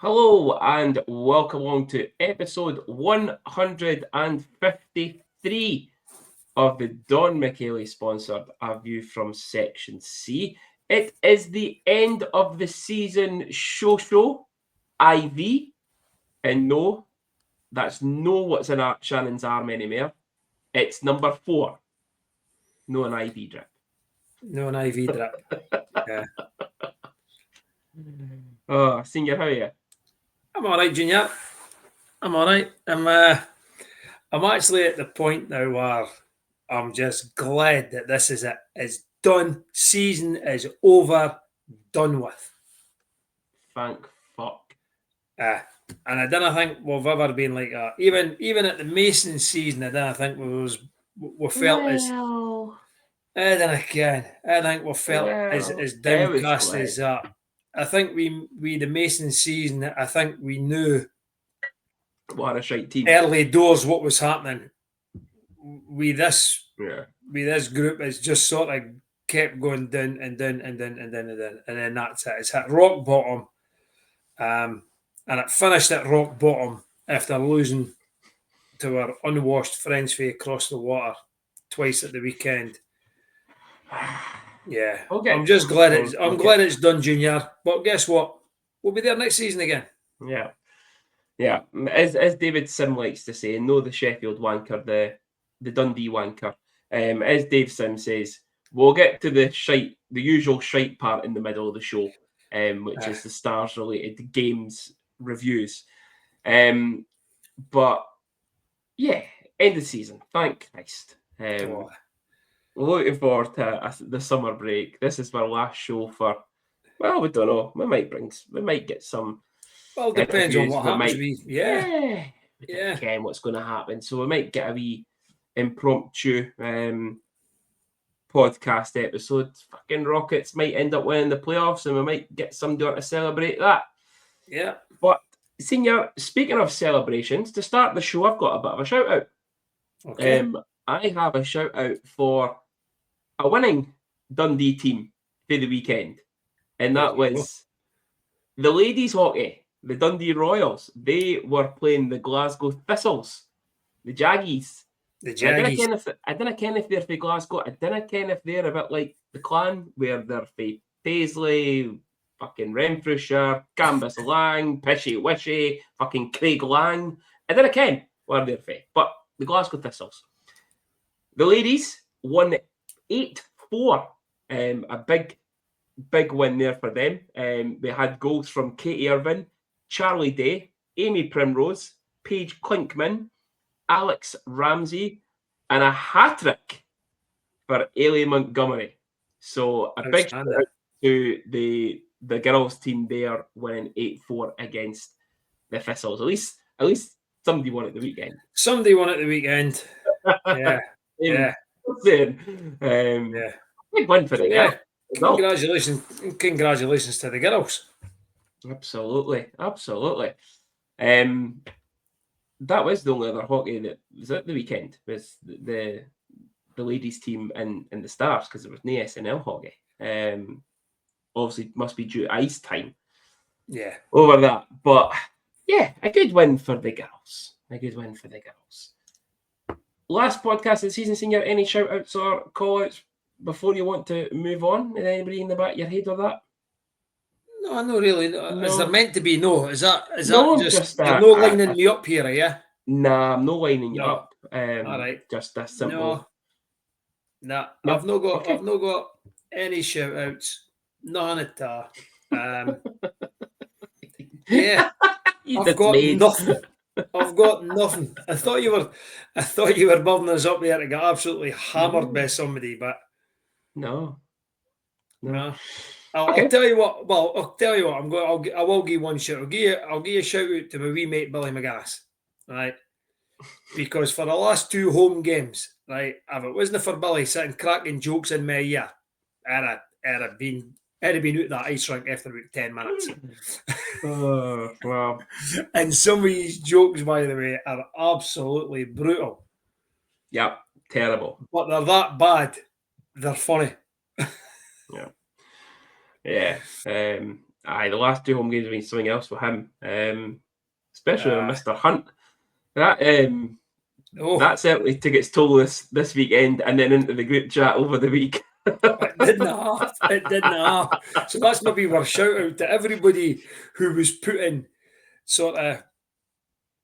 Hello and welcome along to episode 153 of the Don McKaylee sponsored A View from Section C. It is the end of the season show IV, and no, that's no what's in Shannon's arm anymore. It's number 4. No an IV drip. No, an IV drip. Yeah. Oh, Senior, how are you? I'm all right, Junior. I'm all right. I'm actually at the point now where I'm just glad that this is it. It's done. Season is over. Done with. Thank fuck. And I don't think we've ever been like that. Even at the Mason season, I don't think we felt as. Then again, I think we felt as downcast as that. I think we the Mason season. I think we knew what a shite team early doors what was happening. This group has just sort of kept going down and down and down and down and down, and then that's it. It's hit rock bottom, and it finished at rock bottom after losing to our unwashed friends from across the water twice at the weekend. Yeah, okay. I'm just glad glad it's done, Junior. But guess what? We'll be there next season again. Yeah. As David Sim likes to say, no the Sheffield wanker, the Dundee wanker. As Dave Sim says, we'll get to the usual shite part in the middle of the show, which is the Stars related games reviews. But yeah, end of the season. Thank Christ. Looking forward to the summer break. This is my last show for. Well, we don't know. We might get some. Well, it depends on what happens. We don't care what's going to happen. So we might get a wee impromptu podcast episode. Fucking Rockets might end up winning the playoffs, and we might get somebody on to celebrate that. Yeah. But Senior, speaking of celebrations, to start the show, I've got a bit of a shout out. Okay. I have a shout out for a winning Dundee team for the weekend, and that was the ladies' hockey. The Dundee Royals, they were playing the Glasgow Thistles, the Jaggies. The Jaggies. I don't know if they're for Glasgow. I don't know if they're a bit like the Clan, where they're for Paisley, fucking Renfrewshire, Gambus Lang, Pishy Wishy, fucking Craig Lang. I don't know where they're for, but the Glasgow Thistles. The ladies won 8-4. A big win there for them. They had goals from Katie Irvin, Charlie Day, Amy Primrose, Paige Klinkman, Alex Ramsey, and a hat-trick for Ailey Montgomery. So a big shout out to the girls' team there, winning 8-4 against the Thistles. At least somebody won at the weekend. Somebody won at the weekend. Yeah. Yeah. Big win for the girls. Congratulations to the girls. Absolutely. That was the only other hockey that was at the weekend, was the ladies' team and the Stars, because there was no SNL hockey. Obviously, must be due to ice time. Yeah. Over that. But yeah, a good win for the girls. Last podcast of the season, Senior, any shout outs or call outs before you want to move on? Is anybody in the back of your head or that? No, not really. No. Is there meant to be? No. Is that just you're no lining me up here, yeah? Nah, I'm not lining you up. All right. Just a simple. No. I've not got any shout outs. None at all. Yeah. I've got nothing. I thought you were building us up there to get absolutely hammered by somebody, but no. I'll tell you what. Well, I'll tell you what. I will give one shout. I'll give you a shout out to my wee mate Billy McGinnis, right? Because for the last 2 home games, right, if it wasn't for Billy sitting cracking jokes in my ear, I'd have been out that ice rink after about 10 minutes. Oh, wow. And some of these jokes, by the way, are absolutely brutal. Yep, terrible. But they're that bad, they're funny. Yeah. The last 2 home games have been something else for him, especially with Mr. Hunt. That certainly took its toll this weekend, and then into the group chat over the week. It didn't half. So that's maybe our shout out to everybody who was putting sort of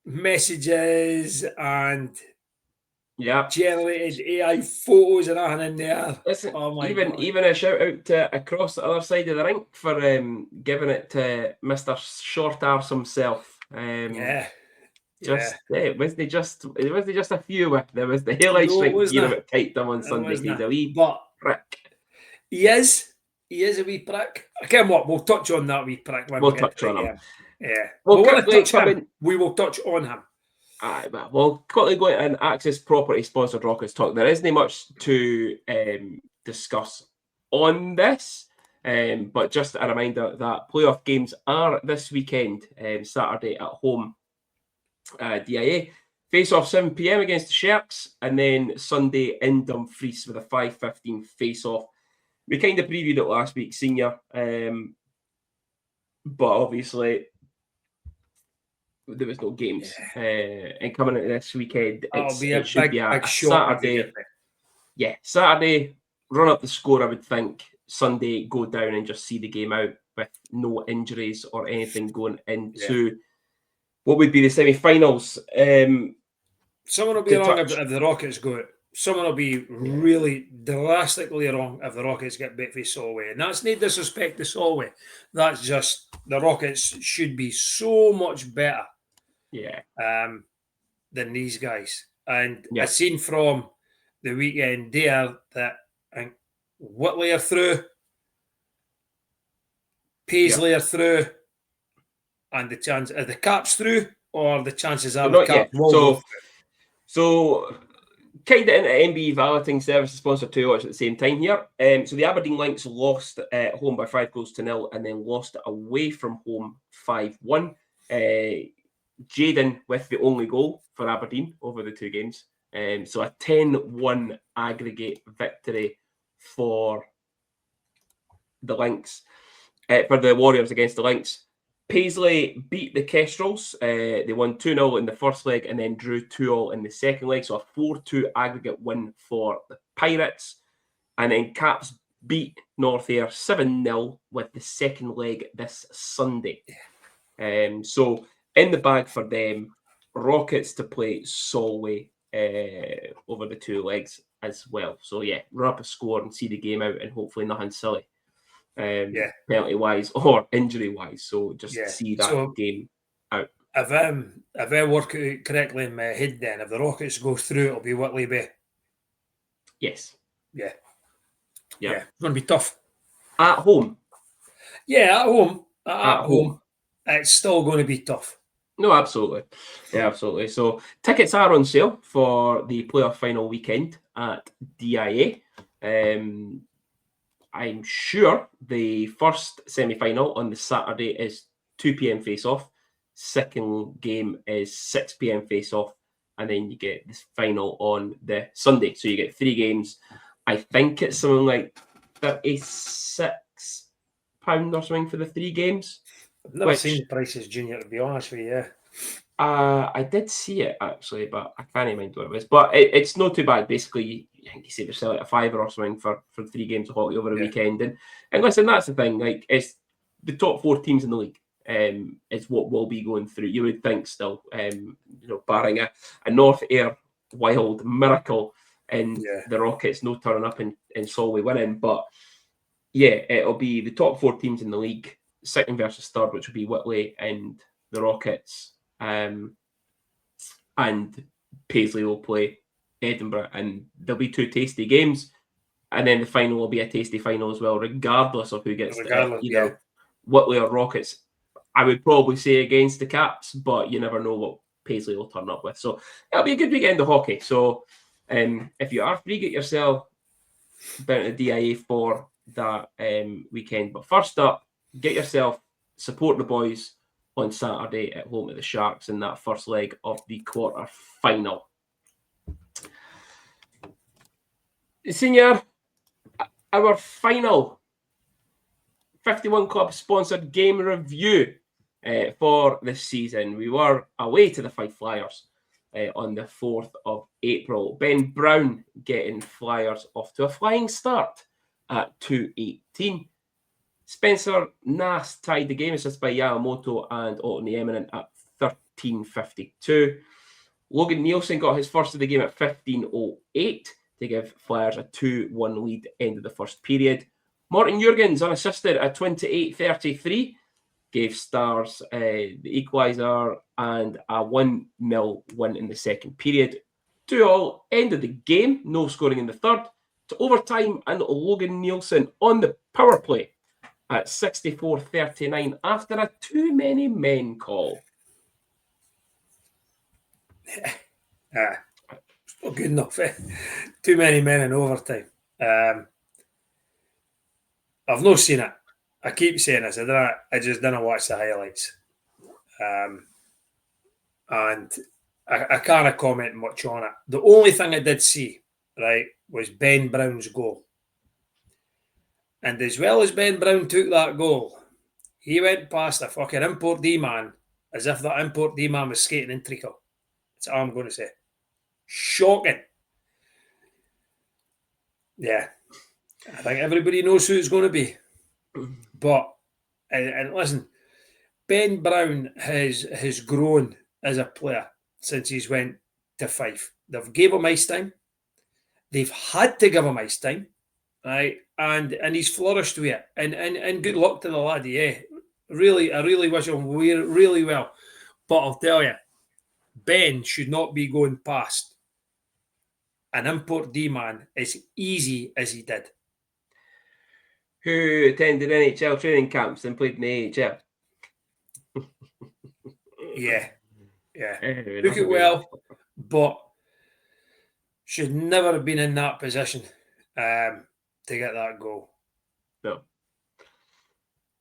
messages and generated AI photos and everything in there. Listen, even a shout out to across the other side of the rink for giving it to Mr. Short Arse himself. It wasn't just a few. There was the highlight strength gear about tight them on Sunday. He's a wee prick. He is a wee prick. Again, what we'll touch on that wee prick when we'll touch on him. Yeah, we will touch on him. Well, quickly going an Access Property sponsored Rockets talk. There isn't much to discuss on this, but just a reminder that playoff games are this weekend, Saturday at home, DIA. Face off 7 p.m. against the Sharks, and then Sunday in Dumfries with a 5:15 face off. We kind of previewed it last week, Senior, but obviously there was no games. And coming into this weekend, it should be a Saturday. Saturday, run up the score, I would think. Sunday, go down and just see the game out with no injuries or anything going into what would be the semi-finals. Someone will be wrong if the Rockets go out. Someone will be really drastically wrong if the Rockets get beat for Solway. And that's no disrespect to Solway. That's just the Rockets should be so much better than these guys. And I seen from the weekend there that Whitley are through, Paisley are through, and the chance are the Caps through, or the chances are the Caps will go through. So kind of into NBA Valeting Services sponsored 2 watch at the same time here. So the Aberdeen Lynx lost at home by 5-0, and then lost away from home 5-1. Jaden with the only goal for Aberdeen over the 2 games. So a 10-1 aggregate victory for the Lynx, for the Warriors against the Lynx. Paisley beat the Kestrels. They won 2-0 in the first leg and then drew 2-2 in the second leg. So a 4-2 aggregate win for the Pirates. And then Caps beat North Ayr 7-0 with the second leg this Sunday. So in the bag for them, Rockets to play Solway over the 2 legs as well. So run up a score and see the game out, and hopefully nothing silly. Penalty wise or injury wise, so just see that game out. If I work it out correctly in my head, then if the Rockets go through, it'll be Whitley Bay. Yes. Yeah. It's going to be tough at home. At home, it's still going to be tough. No, absolutely. Absolutely. So tickets are on sale for the playoff final weekend at DIA. I'm sure the first semi-final on the Saturday is 2 p.m. face-off. Second game is 6 p.m. face-off. And then you get this final on the Sunday. So you get 3 games. I think it's something like £36 or something for the 3 games. I've never seen the prices, Junior, to be honest with you. I did see it, actually, but I can't remember what it was. But it's not too bad. Basically, I think you say they're selling a £5 or something for 3 games of hockey over a weekend. And listen, that's the thing. Like, it's the top 4 teams in the league is what will be going through. You would think still, barring a North Ayr Wild miracle and the Rockets no turning up and Solway winning. But it'll be the top 4 teams in the league, second versus third, which will be Whitley and the Rockets. And Paisley will play Edinburgh, and there'll be 2 tasty games, and then the final will be a tasty final as well, regardless of who gets either Whitley or Rockets. I would probably say against the Caps, but you never know what Paisley will turn up with. So it'll be a good weekend of hockey. So if you are free, get yourself down to DIA for that weekend. But first up, get yourself, support the boys on Saturday at home at the Sharks in that first leg of the quarter final. Senior, our final 51 Club sponsored game review for this season. We were away to the Fife Flyers on the 4th of April. Ben Brown getting Flyers off to a flying start at 2:18. Spencer Nass tied the game, assisted by Yamamoto and Alton the Eminent at 13:52. Logan Nielsen got his first of the game at 15:08 to give Flyers a 2-1 lead end of the first period. Morten Jurgens, unassisted at 28:33, gave Stars the equaliser and a 1-0 win in the second period. 2-2 end of the game, no scoring in the third, to overtime, and Logan Nielsen on the power play at 64:39 after a too many men call. It's not good enough. Too many men in overtime. I've not seen it. I keep saying this. I just didn't watch the highlights. And I can't comment much on it. The only thing I did see, right, was Ben Brown's goal. And as well as Ben Brown took that goal, he went past a fucking import D-man as if that import D-man was skating in treacle. That's all I'm going to say. Shocking. Yeah. I think everybody knows who it's going to be. But, and listen, Ben Brown has grown as a player since he's went to Fife. They've gave him ice time. They've had to give him ice time. Right? And he's flourished with it. And good luck to the lad, yeah. Really, I really wish him really well. But I'll tell you, Ben should not be going past an import D-man as easy as he did. Who attended NHL training camps and played in the AHL. Yeah. Took it well, but should never have been in that position to get that goal.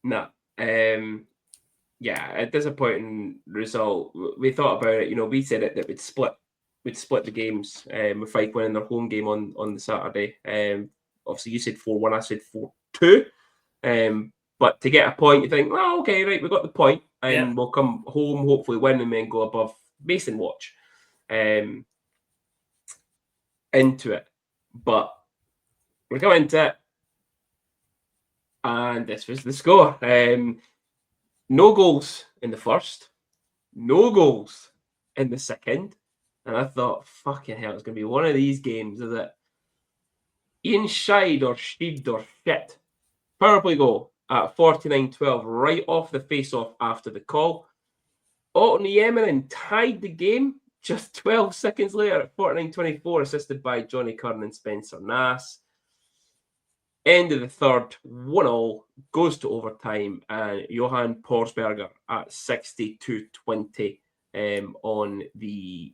No. Yeah, a disappointing result. We thought about it, we said it that we'd split the games with Fife winning their home game on the Saturday. Obviously you said 4-1, I said 4-2. But to get a point, you think, well, okay, right, we got the point, and we'll come home, hopefully win, and then go above Mason Watch into it. But we're going into it, and this was the score. No goals in the first, no goals in the second, and I thought, fucking hell, it's going to be one of these games, is it? Ian Scheid or Scheid or shit. Power play goal at 49-12, right off the face-off after the call. Alton the Eminent tied the game just 12 seconds later at 49-24, assisted by Johnny Curran and Spencer Nass. End of the third, 1-1, goes to overtime, and Johan Porsberger at 62-20 on the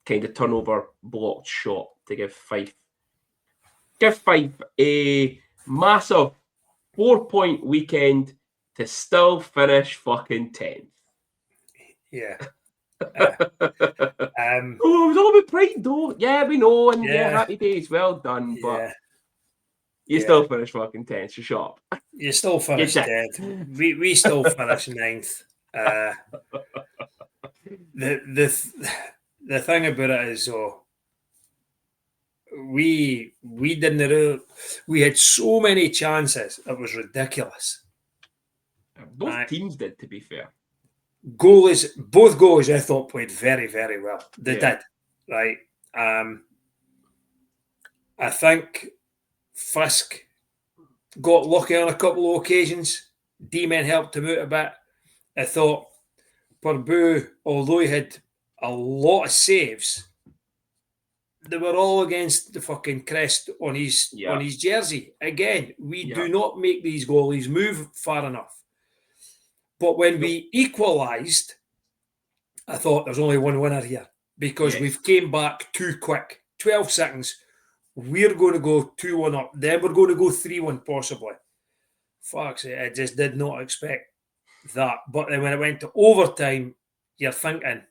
kind of turnover blocked shot to give Fife a massive 4-point weekend to still finish fucking 10th. Yeah. It was all about pride though. Yeah, we know, and happy days, well done, but you still finish fucking 10th, so shut up. You still finish 10th. We still finish 9th. The thing about it is, we didn't we had so many chances, it was ridiculous. Both teams did, to be fair. Both goalies I thought played very, very well. They did, right? I think Fisk got lucky on a couple of occasions. D-men helped him out a bit. I thought Purbu, although he had a lot of saves, they were all against the fucking crest on his jersey. Again, we do not make these goalies move far enough. But when we equalised, I thought there's only one winner here because we've came back too quick. 12 seconds. We're going to go 2-1 up. Then we're going to go 3-1 possibly. Fuck's sake, I just did not expect that. But then when it went to overtime, you're thinking,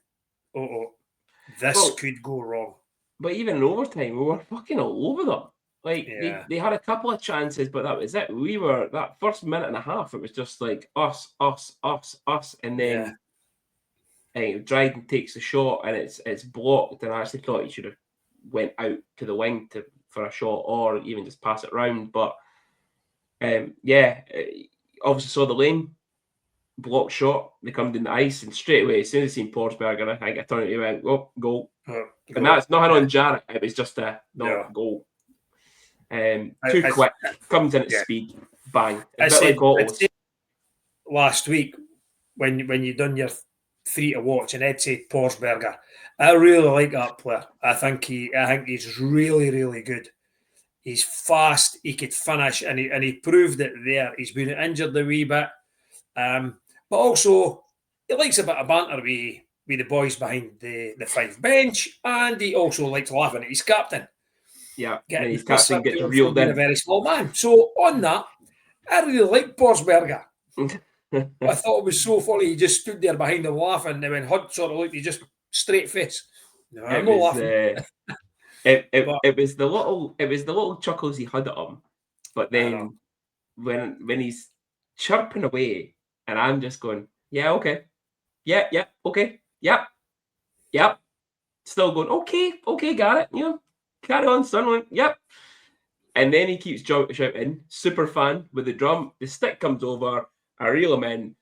this could go wrong. But even in overtime, we were fucking all over them. Like they had a couple of chances, but that was it. We were that first minute and a half. It was just like us, and then Dryden takes the shot and it's blocked. And I actually thought he should have went out to the wing for a shot, or even just pass it round. But obviously saw the lane. Block shot, they come down the ice, and straight away, as soon as I seen Forsberger, I think I turned to him and went, goal. And that's nothing on Jarrett, it was just a goal. Too quick, comes in at speed, bang. I said last week when you done your 3 to watch, and Ed said Forsberger. I really like that player. I think he's really, really good. He's fast, he could finish, and he proved it there. He's been injured a wee bit. But also, he likes a bit of banter with the boys behind the Fife bench, and he also likes laughing at his captain. Yeah, his captain gets reeled in. A very small man. So on that, I really like Forsberger. I thought it was so funny. He just stood there behind him laughing, and when Hud sort of looked, he just straight face. No, I'm not laughing. It was the little chuckles he had at him, but then when he's chirping away. And I'm just going, yeah, okay. Yeah, okay. Yep. Still going, okay, got it. Carry on, son. Yep. And then he keeps shouting, super fan with the drum. The stick comes over. I reel him in.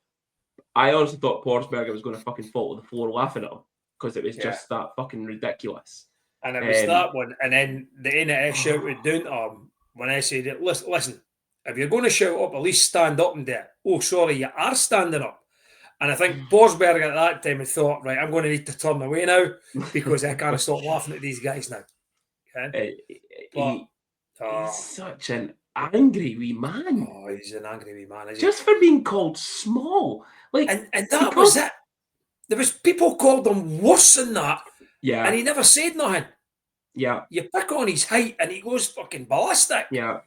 I honestly thought Forsberger was going to fucking fall to the floor laughing at him because it was just that fucking ridiculous. And it was that one. And then the NS shouted down to him when I said, listen, if you're going to shout up, at least stand up and do it. Oh, sorry, you are standing up. And I think Forsberg at that time had thought, right, I'm going to need to turn away now because I can't stop laughing at these guys now. Okay? He's such an angry wee man. Oh, he's an angry wee man, just for being called small. Like, and that was it. There was people called him worse than that. Yeah. And he never said nothing. Yeah. You pick on his height and he goes fucking ballistic. Yeah.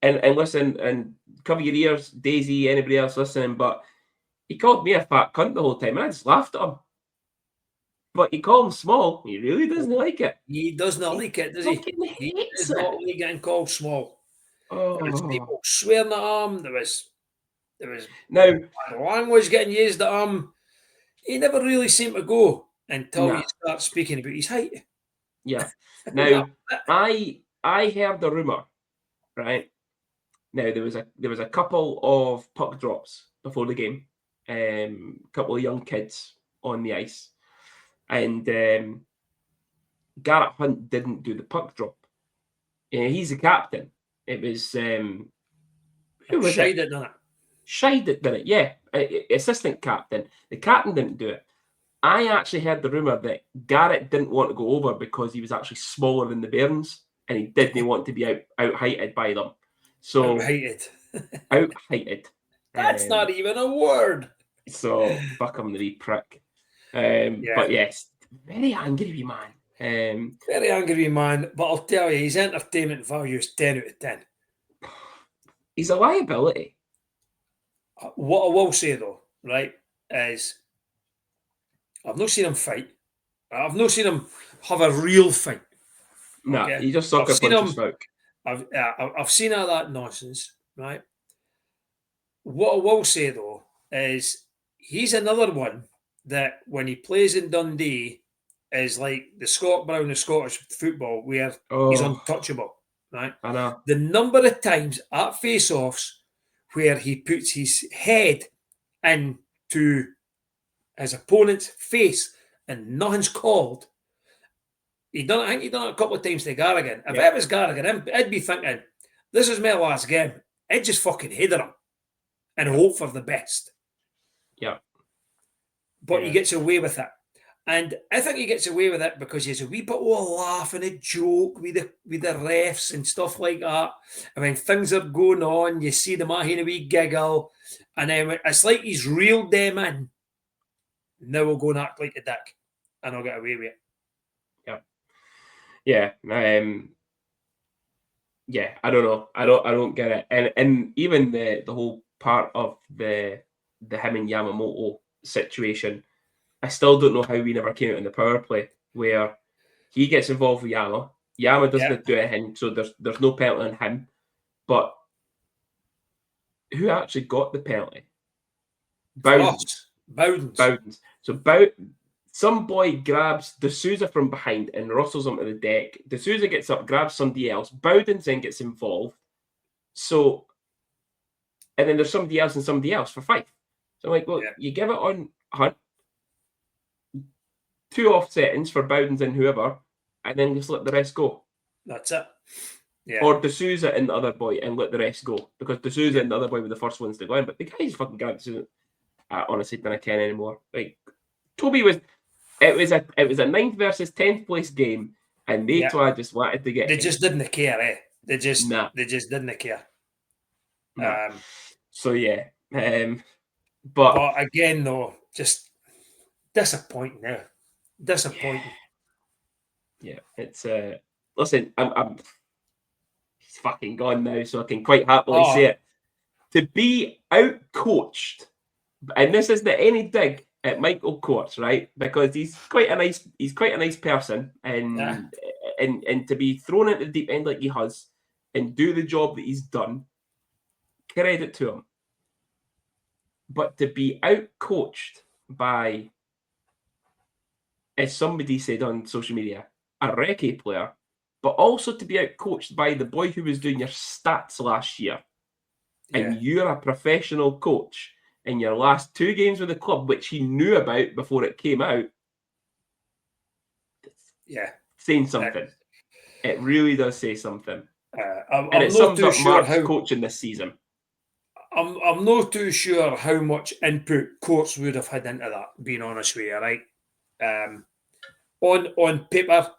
And listen, and cover your ears, Daisy, anybody else listening, but he called me a fat cunt the whole time, and I just laughed at him. But he called him small. He really doesn't like it. He does not like it, does he? He does not like getting called small. There was people swearing at him. There was now language getting used at him. He never really seemed to go until you start speaking about his height. Yeah. Now I heard the rumor, right? Now there was a couple of puck drops before the game, couple of young kids on the ice, and Garrett Hunt didn't do the puck drop. He's the captain. It was who was Scheid it, done it. Scheid did it, yeah. Assistant captain. The captain didn't do it. I actually heard the rumor that Garrett didn't want to go over because he was actually smaller than the Bairns, and he didn't want to be out-heighted by them. So out-heighted. That's not even a word. So fuck him, the wee prick. But yes, very angry wee man. Very angry wee man. But I'll tell you, his entertainment value is 10 out of 10. He's a liability. What I will say though, right, is I've not seen him fight. I've not seen him have a real fight. No, he just sucker punches smoke. I've seen all that nonsense, right? What I will say though is he's another one that when he plays in Dundee is like the Scott Brown of Scottish football, where he's untouchable, right? I know. The number of times at face-offs where he puts his head into his opponent's face and nothing's called. I think he done it a couple of times to Garrigan. If it was Garrigan, I'd be thinking, this is my last game. I'd just fucking header him and hope for the best. Yeah. But he gets away with it. And I think he gets away with it because he's a wee bit of a laugh and a joke with the refs and stuff like that. And when things are going on, you see them having a wee giggle. And then it's like he's reeled them in. Now we'll go and act like a dick. And I'll get away with it. Yeah. I don't know. I don't get it. And even the whole part of the him and Yamamoto situation, I still don't know how we never came out in the power play where he gets involved with Yama Yama doesn't do anything, so there's no penalty on him. But who actually got the penalty? Bowden's. So some boy grabs D'Souza from behind and rustles him to the deck. D'Souza gets up, grabs somebody else. Bowden's then gets involved. So, and then there's somebody else for Fife. So I'm like, well, you give it on Hunt, 2 offsettings for Bowden's and whoever, and then just let the rest go. That's it. Yeah. Or D'Souza and the other boy and let the rest go. Because D'Souza and the other boy were the first ones to go in. But the guys fucking grabbed D'Souza. Honestly, I can't anymore. Like, Toby was... It was a 9th versus 10th place game, and they just wanted to get... They just didn't care, eh? They just didn't care. Nah. So, yeah. But again, though, just disappointing now. Disappointing. Yeah, it's... listen, I'm he's fucking gone now, so I can quite happily say it. To be out-coached, and this isn't any dig at Michael Courts, right? Because he's quite a nice person, and to be thrown into the deep end like he has, and do the job that he's done, credit to him. But to be out-coached by, as somebody said on social media, a recce player, but also to be out-coached by the boy who was doing your stats last year, and you're a professional coach in your last 2 games with the club, which he knew about before it came out, saying something. It really does say something. And it sums up Mark's coaching this season. I'm not too sure how much input Courts would have had into that, being honest with you, right? On paper,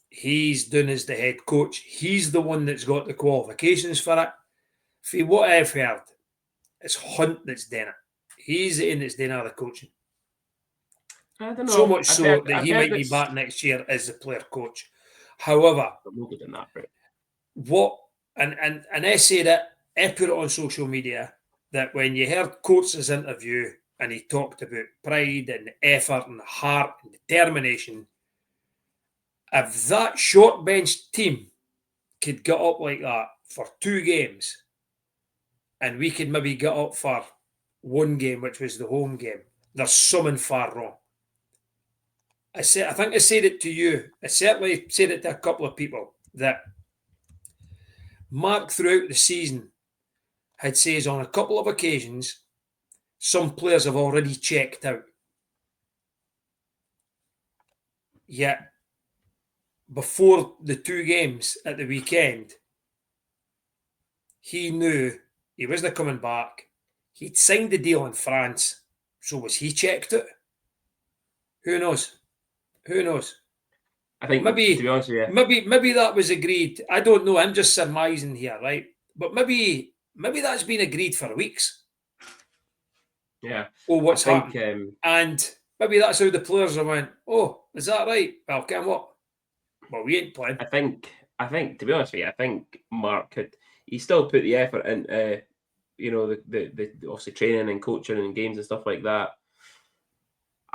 he's done as the head coach. He's the one that's got the qualifications for it. For what I've heard, it's Hunt that's done it. He's the one that's done all the coaching. I don't know. So much that he might be back next year as the player coach. However, and I say that, I put it on social media, that when you heard Coates' interview and he talked about pride and effort and heart and determination, if that short bench team could get up like that for 2 games, and we could maybe get up for 1 game, which was the home game, there's something far wrong. I think I said it to you. I certainly said it to a couple of people, that Mark throughout the season had says on a couple of occasions some players have already checked out. Yet before the 2 games at the weekend, he knew he wasn't coming back. He'd signed the deal in France. So was he checked out? Who knows? I think, maybe, to be honest with you, maybe that was agreed. I don't know. I'm just surmising here, right? But maybe that's been agreed for weeks. Yeah. Oh, what's happened? And maybe that's how the players have went, oh, is that right? Well, can what? Well, we ain't playing. I think, to be honest with you, I think Mark he still put the effort into, the obviously training and coaching and games and stuff like that.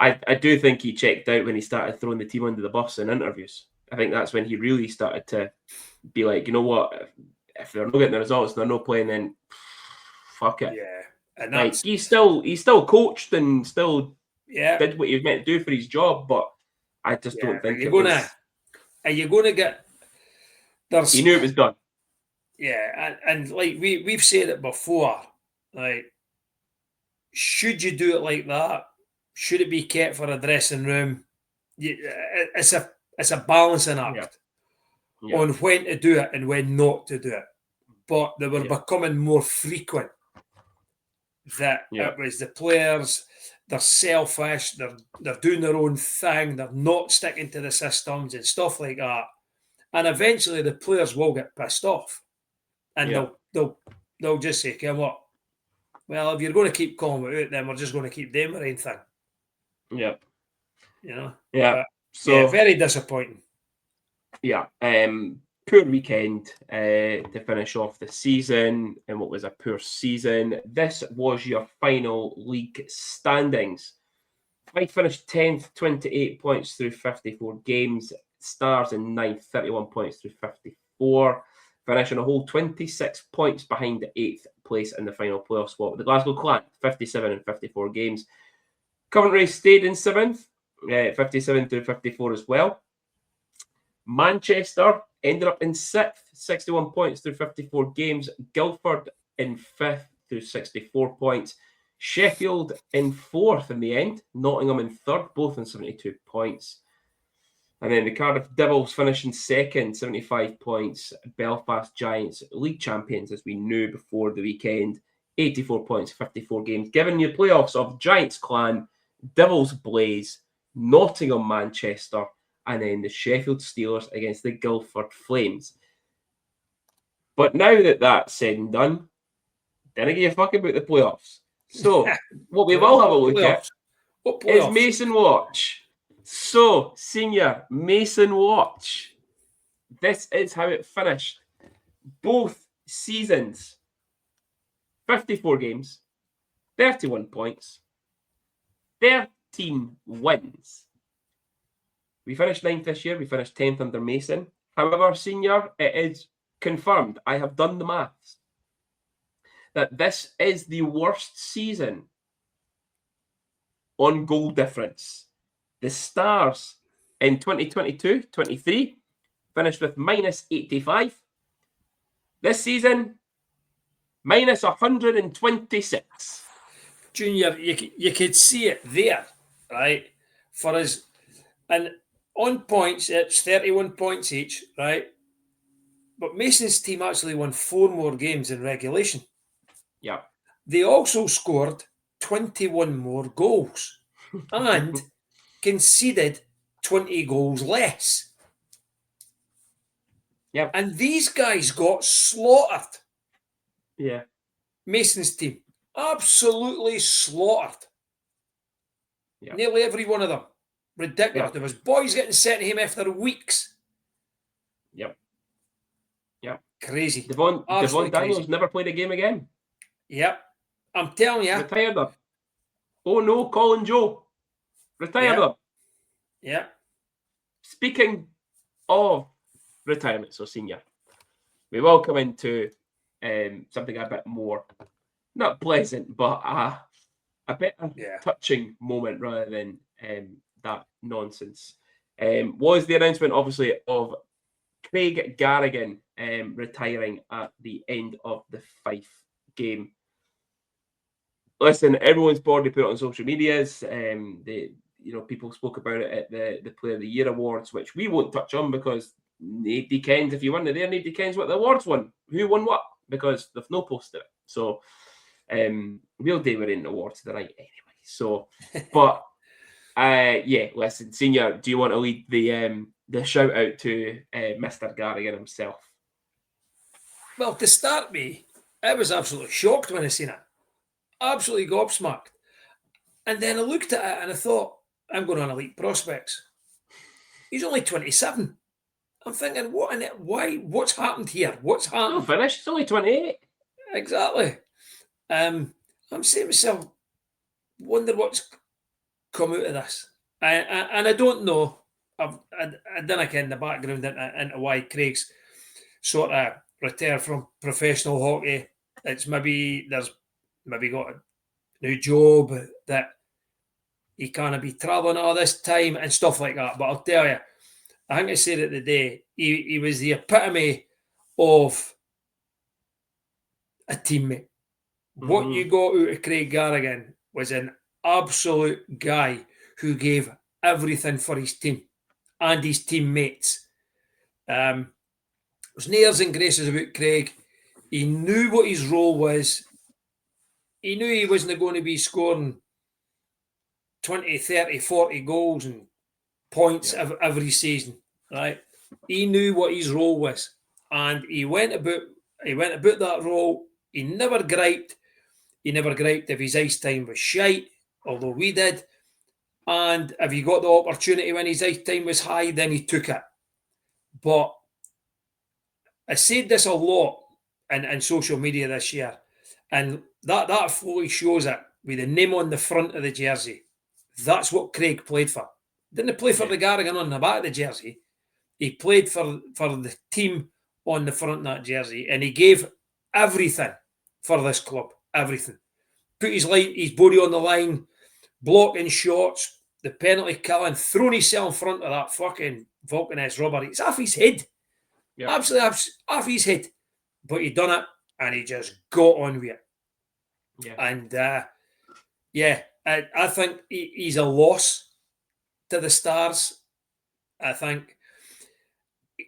I do think he checked out when he started throwing the team under the bus in interviews. I think that's when he really started to be like, you know what, if they're not getting the results, they're not playing, then fuck it. Yeah. And that's... Like, he still coached and still did what he was meant to do for his job, but I just don't think Are you going to get... He knew it was done. Yeah, and like we've said it before, like, should you do it like that? Should it be kept for a dressing room? It's a balancing act on when to do it and when not to do it. But they were becoming more frequent that it was the players, they're selfish, they're doing their own thing, they're not sticking to the systems and stuff like that. And eventually the players will get pissed off. And they'll just say, okay, what? Well, if you're going to keep calling it out, then we're just going to keep doing the right thing. Yeah. But, so very disappointing. Yeah. Poor weekend to finish off the season, and what was a poor season. This was your final league standings. Fife finished 10th, 28 points through 54 games. Stars in 9th, 31 points through 54, finishing a whole 26 points behind the 8th place in the final playoff spot. The Glasgow Clan, 57 and 54 games. Coventry stayed in 7th, 57 through 54 as well. Manchester ended up in 6th, 61 points through 54 games. Guildford in 5th through 64 points. Sheffield in 4th in the end. Nottingham in 3rd, both on 72 points. And then the Cardiff Devils finishing 2nd, 75 points. Belfast Giants, league champions, as we knew before the weekend, 84 points, 54 games. Giving you playoffs of Giants Clan, Devils Blaze, Nottingham Manchester, and then the Sheffield Steelers against the Guildford Flames. But now that that's said and done, didn't give a fuck about the playoffs. So, what we will have a look at is Mason Watch. So, Senior Mason Watch. This is how it finished. Both seasons, 54 games, 31 points, 13 wins. We finished 9th this year. We finished 10th under Mason. However, Senior, it is confirmed. I have done the maths. That this is the worst season on goal difference. The Stars in 2022-23 finished with minus 85. This season, minus 126. Junior, you could see it there, right? For us, and on points, it's 31 points each, right? But Mason's team actually won 4 more games in regulation. Yeah. They also scored 21 more goals and conceded 20 goals less. Yeah. And these guys got slaughtered. Yeah. Mason's team. Absolutely slaughtered. Yeah. Nearly every one of them. Ridiculous. Yeah. There was boys getting sent to him after weeks. Yep. Yep. Crazy. Devon Daniels never played a game again. Yep. I'm telling you. Retired them. Oh no, Colin Joe. Retired them. Yep. Speaking of retirement, so Senior, we will come into something a bit more, not pleasant, but a bit of touching moment rather than that nonsense. Was the announcement, obviously, of Craig Garrigan retiring at the end of the Fife game. Listen, everyone's board put it on social medias. People spoke about it at the Player of the Year Awards, which we won't touch on because nobody kens if you won it there, nobody kens what the awards won. Who won what? Because they've no posted it. So we'll do we're in the awards tonight anyway. So, but listen, Senior, do you want to lead the shout out to Mr. Garrigan himself? Well, to start me, I was absolutely shocked when I seen it. Absolutely gobsmacked. And then I looked at it and I thought, I'm going on elite prospects. He's only 27. I'm thinking, what's happened here? What's happened? No finished. It's only 28. Exactly. I'm saying to myself, wonder what's come out of this. And I don't know. I didn't get in the background into why Craig's sort of retired from professional hockey. It's maybe got a new job that he can't be travelling all this time and stuff like that. But I'll tell you, I think I said it the day, he was the epitome of a teammate. Mm-hmm. What you got out of Craig Garrigan was an absolute guy who gave everything for his team and his teammates. There's no airs and graces about Craig. He knew what his role was. He knew he wasn't going to be scoring 20, 30, 40 goals and points every season, right? He knew what his role was, and he went about that role. He never griped. He never griped if his ice time was shite, although we did. And if he got the opportunity when his ice time was high, then he took it. But I said this a lot in social media this year, and that fully shows it with the name on the front of the jersey. That's what Craig played for. Didn't play for the Garrigan on the back of the jersey. He played for the team on the front of that jersey, and he gave everything for this club. Everything. Put his body on the line, blocking shots, the penalty killing, throwing himself in front of that fucking Vulcan S rubber. It's off his head. Yep. Absolutely off his head. But he done it, and he just got on with it. Yeah. And I think he's a loss to the Stars. I think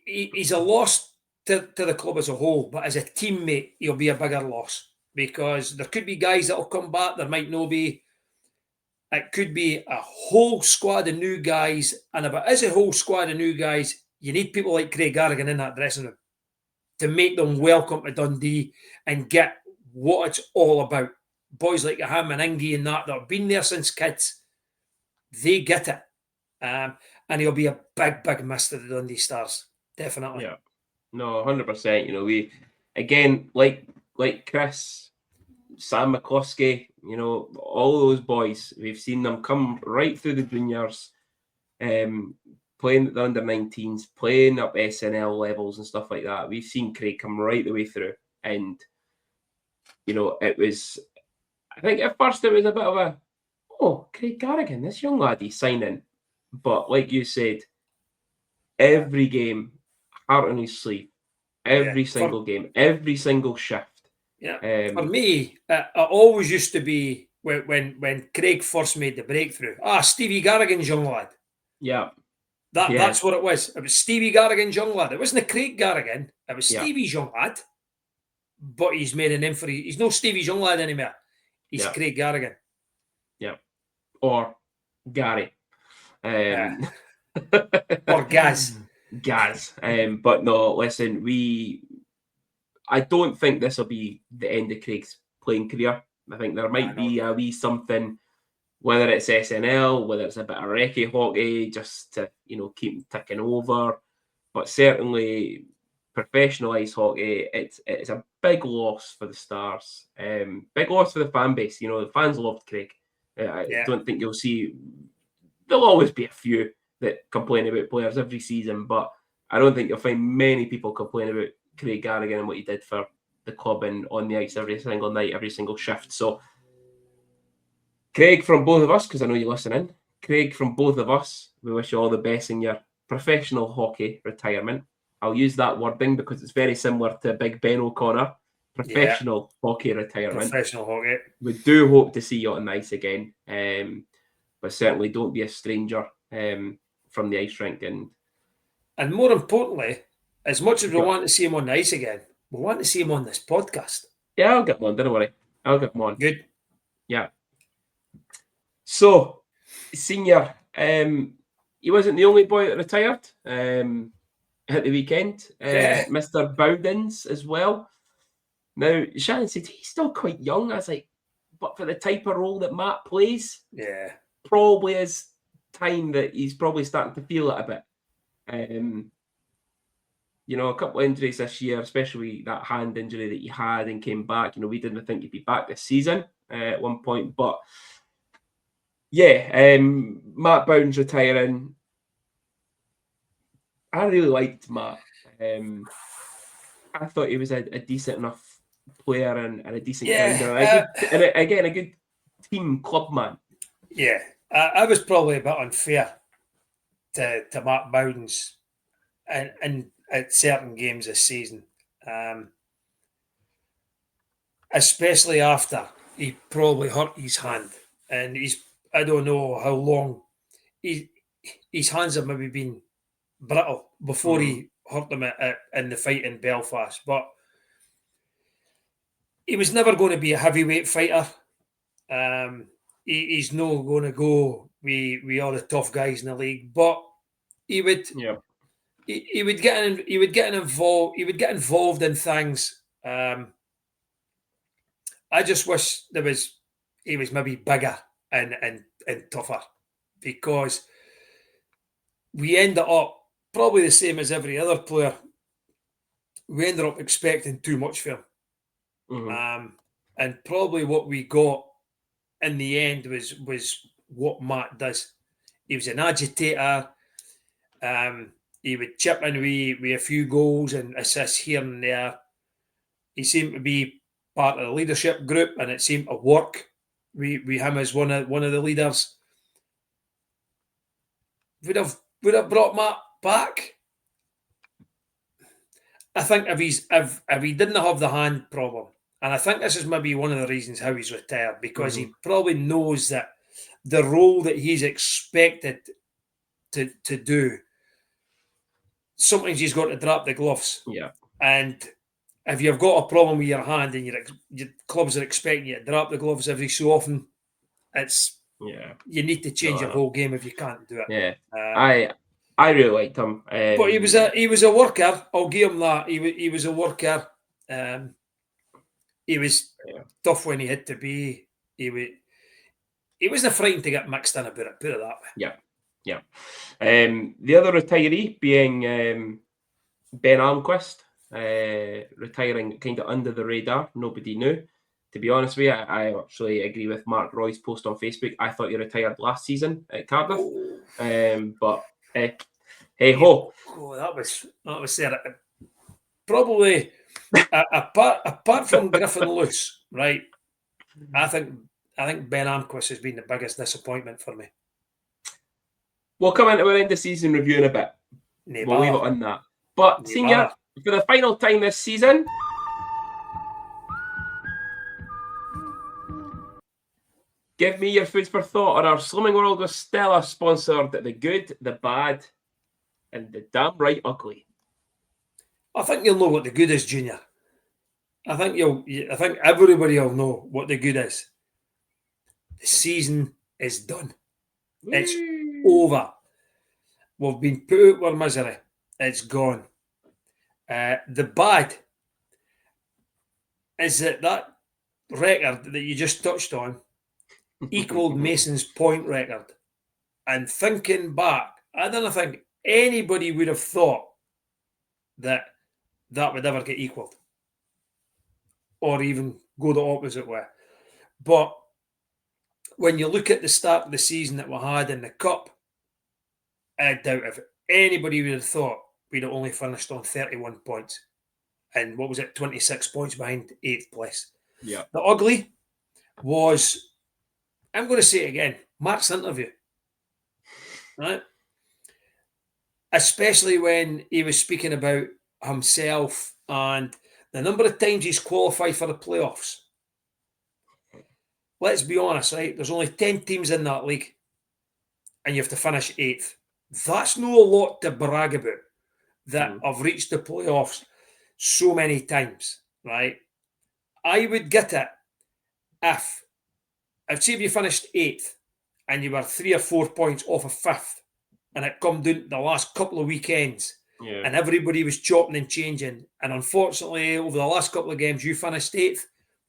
he's a loss to the club as a whole, but as a teammate, he'll be a bigger loss because there could be guys that will come back. There might not be. It could be a whole squad of new guys, and if it is a whole squad of new guys, you need people like Craig Garrigan in that dressing room to make them welcome to Dundee and get what it's all about. Boys like him and Ingy and that have been there since kids, they get it. And he'll be a big, big miss to the Dundee Stars. Definitely. Yeah. No, 100%. You know, we, again, like Chris, Sam McCloskey, you know, all those boys, we've seen them come right through the juniors, playing at the under-19s, playing up SNL levels and stuff like that. We've seen Craig come right the way through. And, you know, it was, I think at first it was a bit of a, oh, Craig Garrigan, this young lad, he's signing. But like you said, every game, heart on his sleeve, every single game, every single shift. Yeah. For me, it always used to be when Craig first made the breakthrough. Stevie Garrigan's young lad. Yeah. That's what it was. It was Stevie Garrigan's young lad. It wasn't the Craig Garrigan. It was Stevie's young lad. But he's made a name for it. He's no Stevie's young lad anymore. He's Craig Garrigan. Yeah. Or Gary. Or Gaz. But no, listen, I don't think this will be the end of Craig's playing career. I think there might be a wee something, whether it's SNL, whether it's a bit of recce hockey, just to, you know, keep ticking over. But certainly professional ice hockey, it's a big loss for the Stars. Big loss for the fan base. You know, the fans loved Craig. I don't think you'll see, there'll always be a few that complain about players every season, but I don't think you'll find many people complain about Craig Garrigan and what he did for the club and on the ice every single night, every single shift. So, Craig, from both of us, because I know you're listening, Craig, from both of us, we wish you all the best in your professional hockey retirement. I'll use that wording because it's very similar to Big Ben O'Connor. Professional hockey retirement. Professional hockey. We do hope to see you on the ice again, but certainly don't be a stranger from the ice rink. And more importantly, as much as we want to see him on the ice again, we want to see him on this podcast. Yeah, I'll get him on. Don't worry. I'll get him on. Good. Yeah. So, Senior, he wasn't the only boy that retired at the weekend. Mr. Bowdens as well. Now, Shannon said he's still quite young. I was like, but for the type of role that Matt plays, probably is time that he's probably starting to feel it a bit. You know, a couple of injuries this year, especially that hand injury that he had and came back. You know, we didn't think he'd be back this season at one point. But, Matt Bowden's retiring. I really liked Matt. I thought he was a decent enough player and a decent grinder. And a good team club man. Yeah, I was probably a bit unfair to Matt Bowden's and at certain games this season, especially after he probably hurt his hand, and I don't know how long his hands have maybe been brittle before he hurt them in the fight in Belfast, but he was never going to be a heavyweight fighter. He's not going to go with all the tough guys in the league, but he would. Yeah. He would get involved in things. I just wish he was maybe bigger and tougher, because we ended up probably the same as every other player. We ended up expecting too much for him. Mm-hmm. And probably what we got in the end was what Matt does. He was an agitator. He would chip in with a few goals and assists here and there. He seemed to be part of the leadership group, and it seemed to work with him as one of the leaders. Would have brought Matt back. I think if he didn't have the hand problem, and I think this is maybe one of the reasons how he's retired, because he probably knows that the role that he's expected to do, sometimes he's got to drop the gloves. Yeah. And if you've got a problem with your hand and your clubs are expecting you to drop the gloves every so often, you need to change your whole game if you can't do it. Yeah. I really liked him. But he was a worker. I'll give him that. He was a worker. He was tough when he had to be. He wasn't frightened to get mixed in about it. Put it that way. Yeah. The other retiree being Ben Almquist, retiring kind of under the radar. Nobody knew. To be honest with you, I actually agree with Mark Roy's post on Facebook. I thought he retired last season at Cardiff. But hey ho. Oh, that was there. Probably apart from Griffin Luce, right? I think Ben Almquist has been the biggest disappointment for me. We'll come into our end of season review in a bit. We'll leave it on that. But Senior, for the final time this season, give me your food for thought on our Slimming World with Stella, sponsored the good, the bad, and the damn right ugly. I think you'll know what the good is, Junior. I think everybody will know what the good is. The season is done. It's over. We've been put out with misery. It's gone. The bad is that record that you just touched on equaled Mason's point record. And thinking back, I don't think anybody would have thought that would ever get equaled or even go the opposite way. But when you look at the start of the season that we had in the Cup, I doubt if anybody would have thought we'd have only finished on 31 points. And what was it, 26 points behind 8th place. Yeah. The ugly was, I'm going to say it again, Mark's interview. Right? Especially when he was speaking about himself and the number of times he's qualified for the playoffs. Let's be honest, right? There's only 10 teams in that league and you have to finish 8th. That's no lot to brag about, that I've reached the playoffs so many times, right? I would get it if, I'd say if you finished 8th and you were 3 or 4 points off of 5th and it come down to the last couple of weekends and everybody was chopping and changing, and unfortunately over the last couple of games you finished 8th,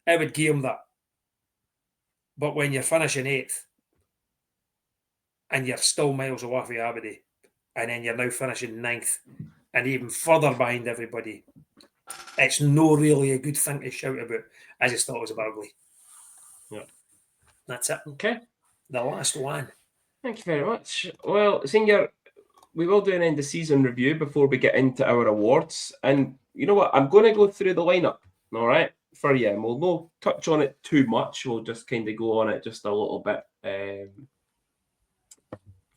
I would give him that. But when you're finishing 8th and you're still miles away from everybody, and then you're now finishing 9th and even further behind everybody, it's no really a good thing to shout about. I just thought it was a bit ugly. Yeah. That's it. Okay. The last one. Thank you very much. Well, Senior, we will do an end of season review before we get into our awards. And you know what? I'm going to go through the lineup, all right, for you. And we'll not touch on it too much. We'll just kind of go on it just a little bit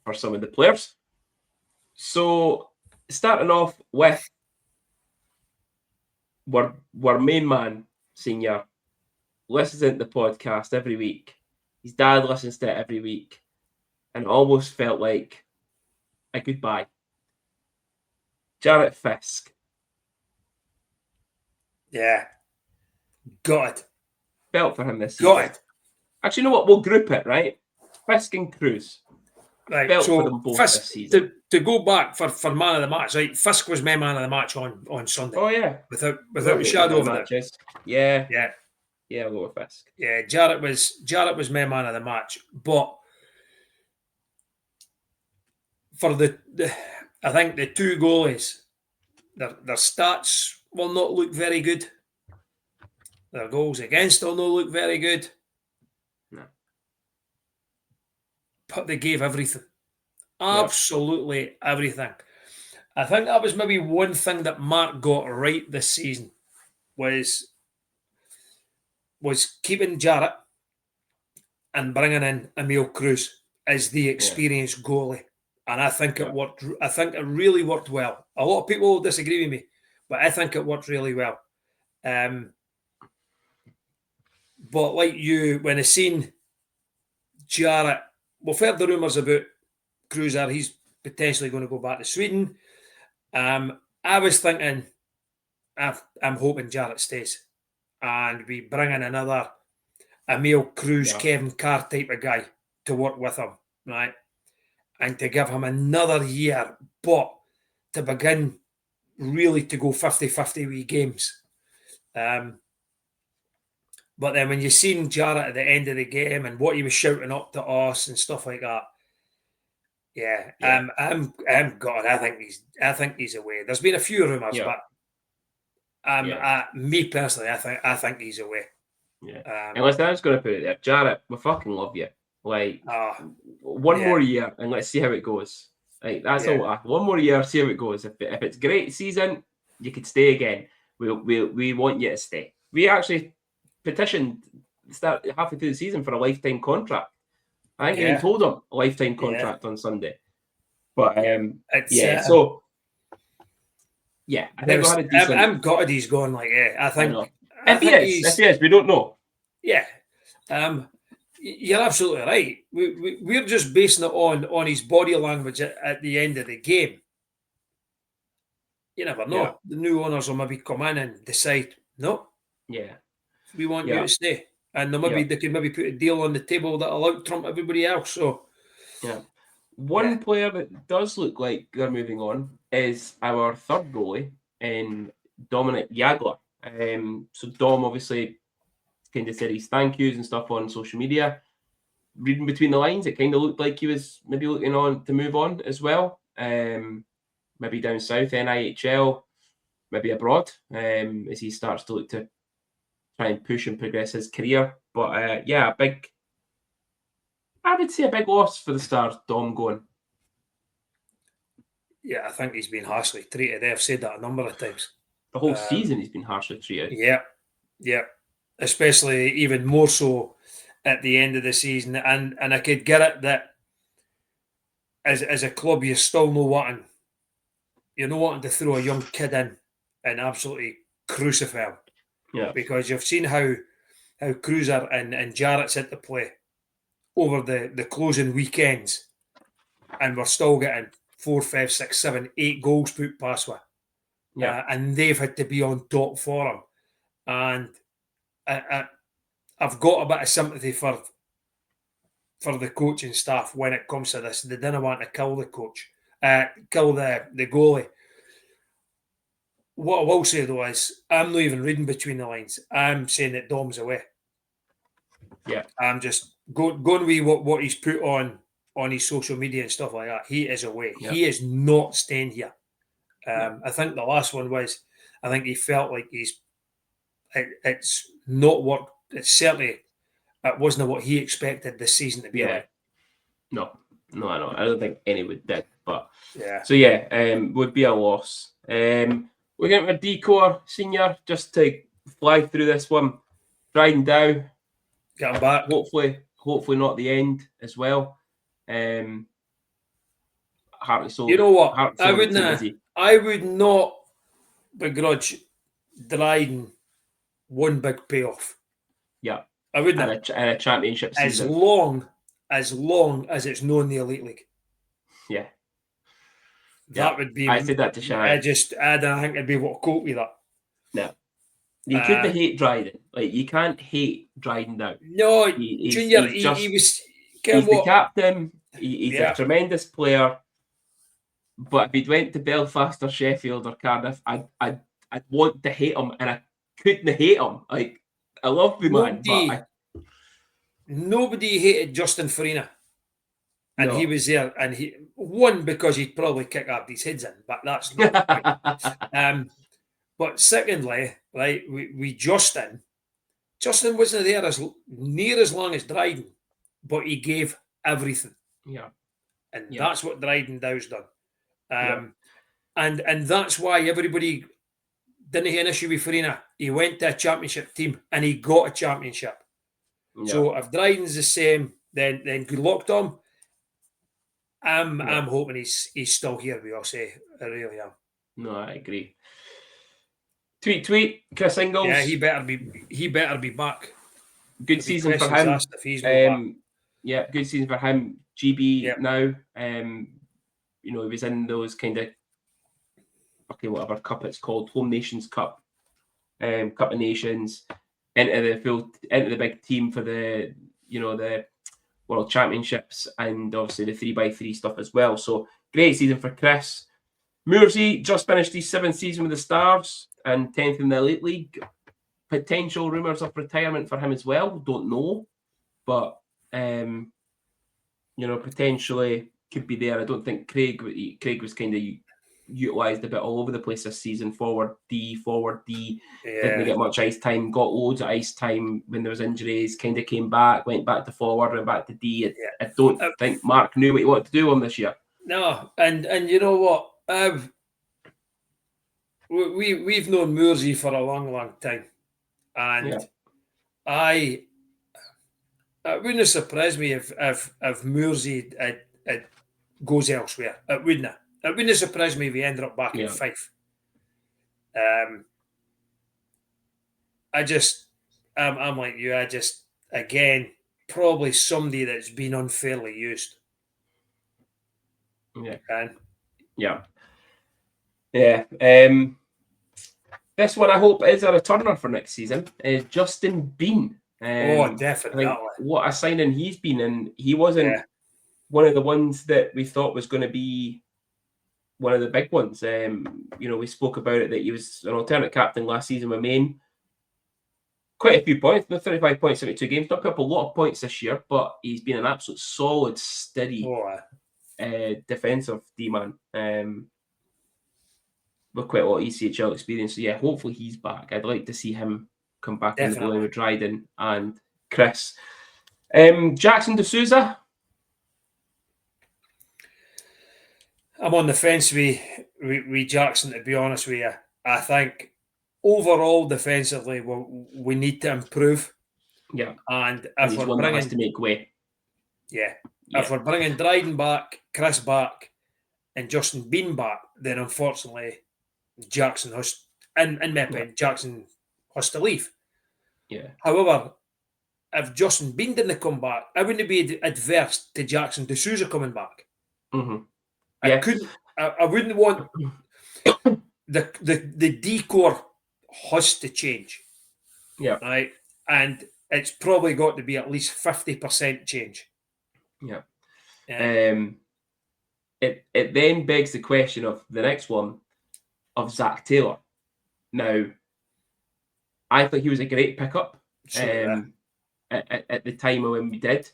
for some of the players. So, starting off with our main man, Senior, listens to the podcast every week. His dad listens to it every week. And it almost felt like a goodbye. Jarrett Fisk. Yeah. Got it. Felt for him this season. Got it. Actually, you know what? We'll group it, right? Fisk and Cruz. Right. Felt so for them both Fisk, this season. to go back for man of the match, right? Fisk was my man of the match on Sunday. Oh, yeah. Without a shadow of a doubt. Yeah. Yeah. Yeah, I'll go with Fisk. Yeah, Jarrett was my man of the match. But for I think the two goalies, their stats will not look very good. Their goals against will not look very good. No. But they gave everything. Absolutely everything. I think that was maybe one thing that Mark got right this season was keeping Jarrett and bringing in Emil Cruz as the experienced goalie. And I think it worked. I think it really worked well. A lot of people will disagree with me, but I think it worked really well. But like you, when I seen Jarrett, we've heard the rumours about Cruz he's potentially going to go back to Sweden. I was thinking, I'm hoping Jarrett stays, and we bring in another Emil Cruz, Kevin Carr type of guy to work with him, right? And to give him another year, but to begin really to go 50-50 wee games. But then when you seen Jarrett at the end of the game and what he was shouting up to us and stuff like that, I'm gutted. I think he's away. There's been a few rumours, but me personally, I think he's away. Yeah. And listen, I'm just going to put it there, Jarrett. We fucking love you. Like one more year, and let's see how it goes. Like that's all. One more year, see how it goes. If it's great season, you could stay again. We want you to stay. We actually petitioned start halfway through the season for a lifetime contract. I think I even told him a lifetime contract on Sunday. But so I think we had a decent. I'm gutted he's gone. Like I think if he is, we don't know. Yeah, you're absolutely right. We're just basing it on his body language at the end of the game. You never know. Yeah. The new owners will maybe come in and decide, no, we want you to stay, and they can maybe put a deal on the table that'll out trump everybody else. So, one player that does look like they're moving on is our third goalie in Dominic Jagler. So Dom obviously kind of said his thank yous and stuff on social media. Reading between the lines, it kind of looked like he was maybe looking on to move on as well. Maybe down south, NIHL, maybe abroad, as he starts to look to try and push and progress his career. But I would say a big loss for the Stars, Dom going. Yeah, I think he's been harshly treated. I've said that a number of times. The whole season he's been harshly treated. Yeah. Especially even more so at the end of the season. And I could get it that as a club, you're still not wanting to throw a young kid in and absolutely crucify him. Yeah. Because you've seen how Cruiser and Jarrett's had to play over the closing weekends, and we're still getting 4, 5, 6, 7, 8 goals put past with. And they've had to be on top for him. And I've got a bit of sympathy for the coaching staff when it comes to this. They didn't want to kill the coach, kill the goalie. What I will say though is I'm not even reading between the lines. I'm saying that Dom's away. Yeah, I'm just going with what he's put on his social media and stuff like that. He is away. Yeah. He is not staying here. I think the last one was, I think he felt like it's not what, it's certainly, it wasn't what he expected this season to be like. No, I know. I don't think anyone did, but so would be a loss. We're getting a decor senior just to fly through this one. Dryden Dow, get him back. Hopefully not the end as well. Hartley, you know what? I would not begrudge Dryden one big payoff. Yeah, I wouldn't. And a championship season. As long as it's not in the Elite League. Yeah. That would be. I said that to Shannon. I don't think it'd be what cope with that. No. You couldn't hate Dryden. Like, you can't hate Dryden now. No, Junior, he was. He's the captain. He's a tremendous player. But if he went to Belfast or Sheffield or Cardiff, I'd want to hate him, and I couldn't hate him. Like, I love the man, but nobody hated Justin Farina. And he was there, and he won because he'd probably kick Abdi's heads in, but that's not the point. But secondly, right, we Justin wasn't there as near as long as Dryden, but he gave everything. Yeah. And that's what Dryden Dow's done. And that's why everybody didn't have an issue with Farina. He went to a championship team and he got a championship. Yeah. So if Dryden's the same, then good luck to him. I'm hoping he's still here. We all say, I really am. No, I agree. Tweet, Chris Ingles. Yeah, he better be back. Good season for him. If he's not back. Yeah, good season for him. GB now. He was in those kind of whatever cup it's called, Home Nations Cup, Cup of Nations, into the big team for the the World Championships, and obviously the 3x3 stuff as well. So great season for Chris. Moorsey just finished his 7th season with the Stars and 10th in the Elite League. Potential rumours of retirement for him as well. Don't know, but potentially could be there. I don't think Craig was kind of utilised a bit all over the place this season. Forward D. Didn't get much ice time. Got loads of ice time when there was injuries. Kind of came back, went back to forward, and back to D. I don't think Mark knew what he wanted to do on this year. No, and you know what? We've known Moorsey for a long time, and it wouldn't surprise me if Moorsey goes elsewhere. It wouldn't. It wouldn't surprise me if he ended up back in Fife. I'm like you. Again, probably somebody that's been unfairly used. This one I hope is a returner for next season. Justin Bean. Definitely. What a signing he's been, and he wasn't one of the ones that we thought was going to be one of the big ones. We spoke about it that he was an alternate captain last season with Maine. Quite a few points, 35 points, 72 games. Not up a lot of points this year, but he's been an absolute solid, steady defensive D-man. With quite a lot of ECHL experience. So yeah, hopefully he's back. I'd like to see him come back in the goalie with Dryden and Chris. Jackson D'Souza. I'm on the fence with Jackson, to be honest with you. I think overall defensively we need to improve. Yeah. And if we're bringing has to make way. If we're bringing Dryden back, Chris back, and Justin Bean back, then unfortunately Jackson has Jackson has to leave. Yeah. However, if Justin Bean didn't come back, I wouldn't be adverse to Jackson D'Souza coming back. Mm-hmm. I wouldn't want the decor has to change. Yeah. Right. And it's probably got to be at least 50% change. Yeah. It then begs the question of the next one of Zach Taylor. Now, I thought he was a great pickup at the time when we did.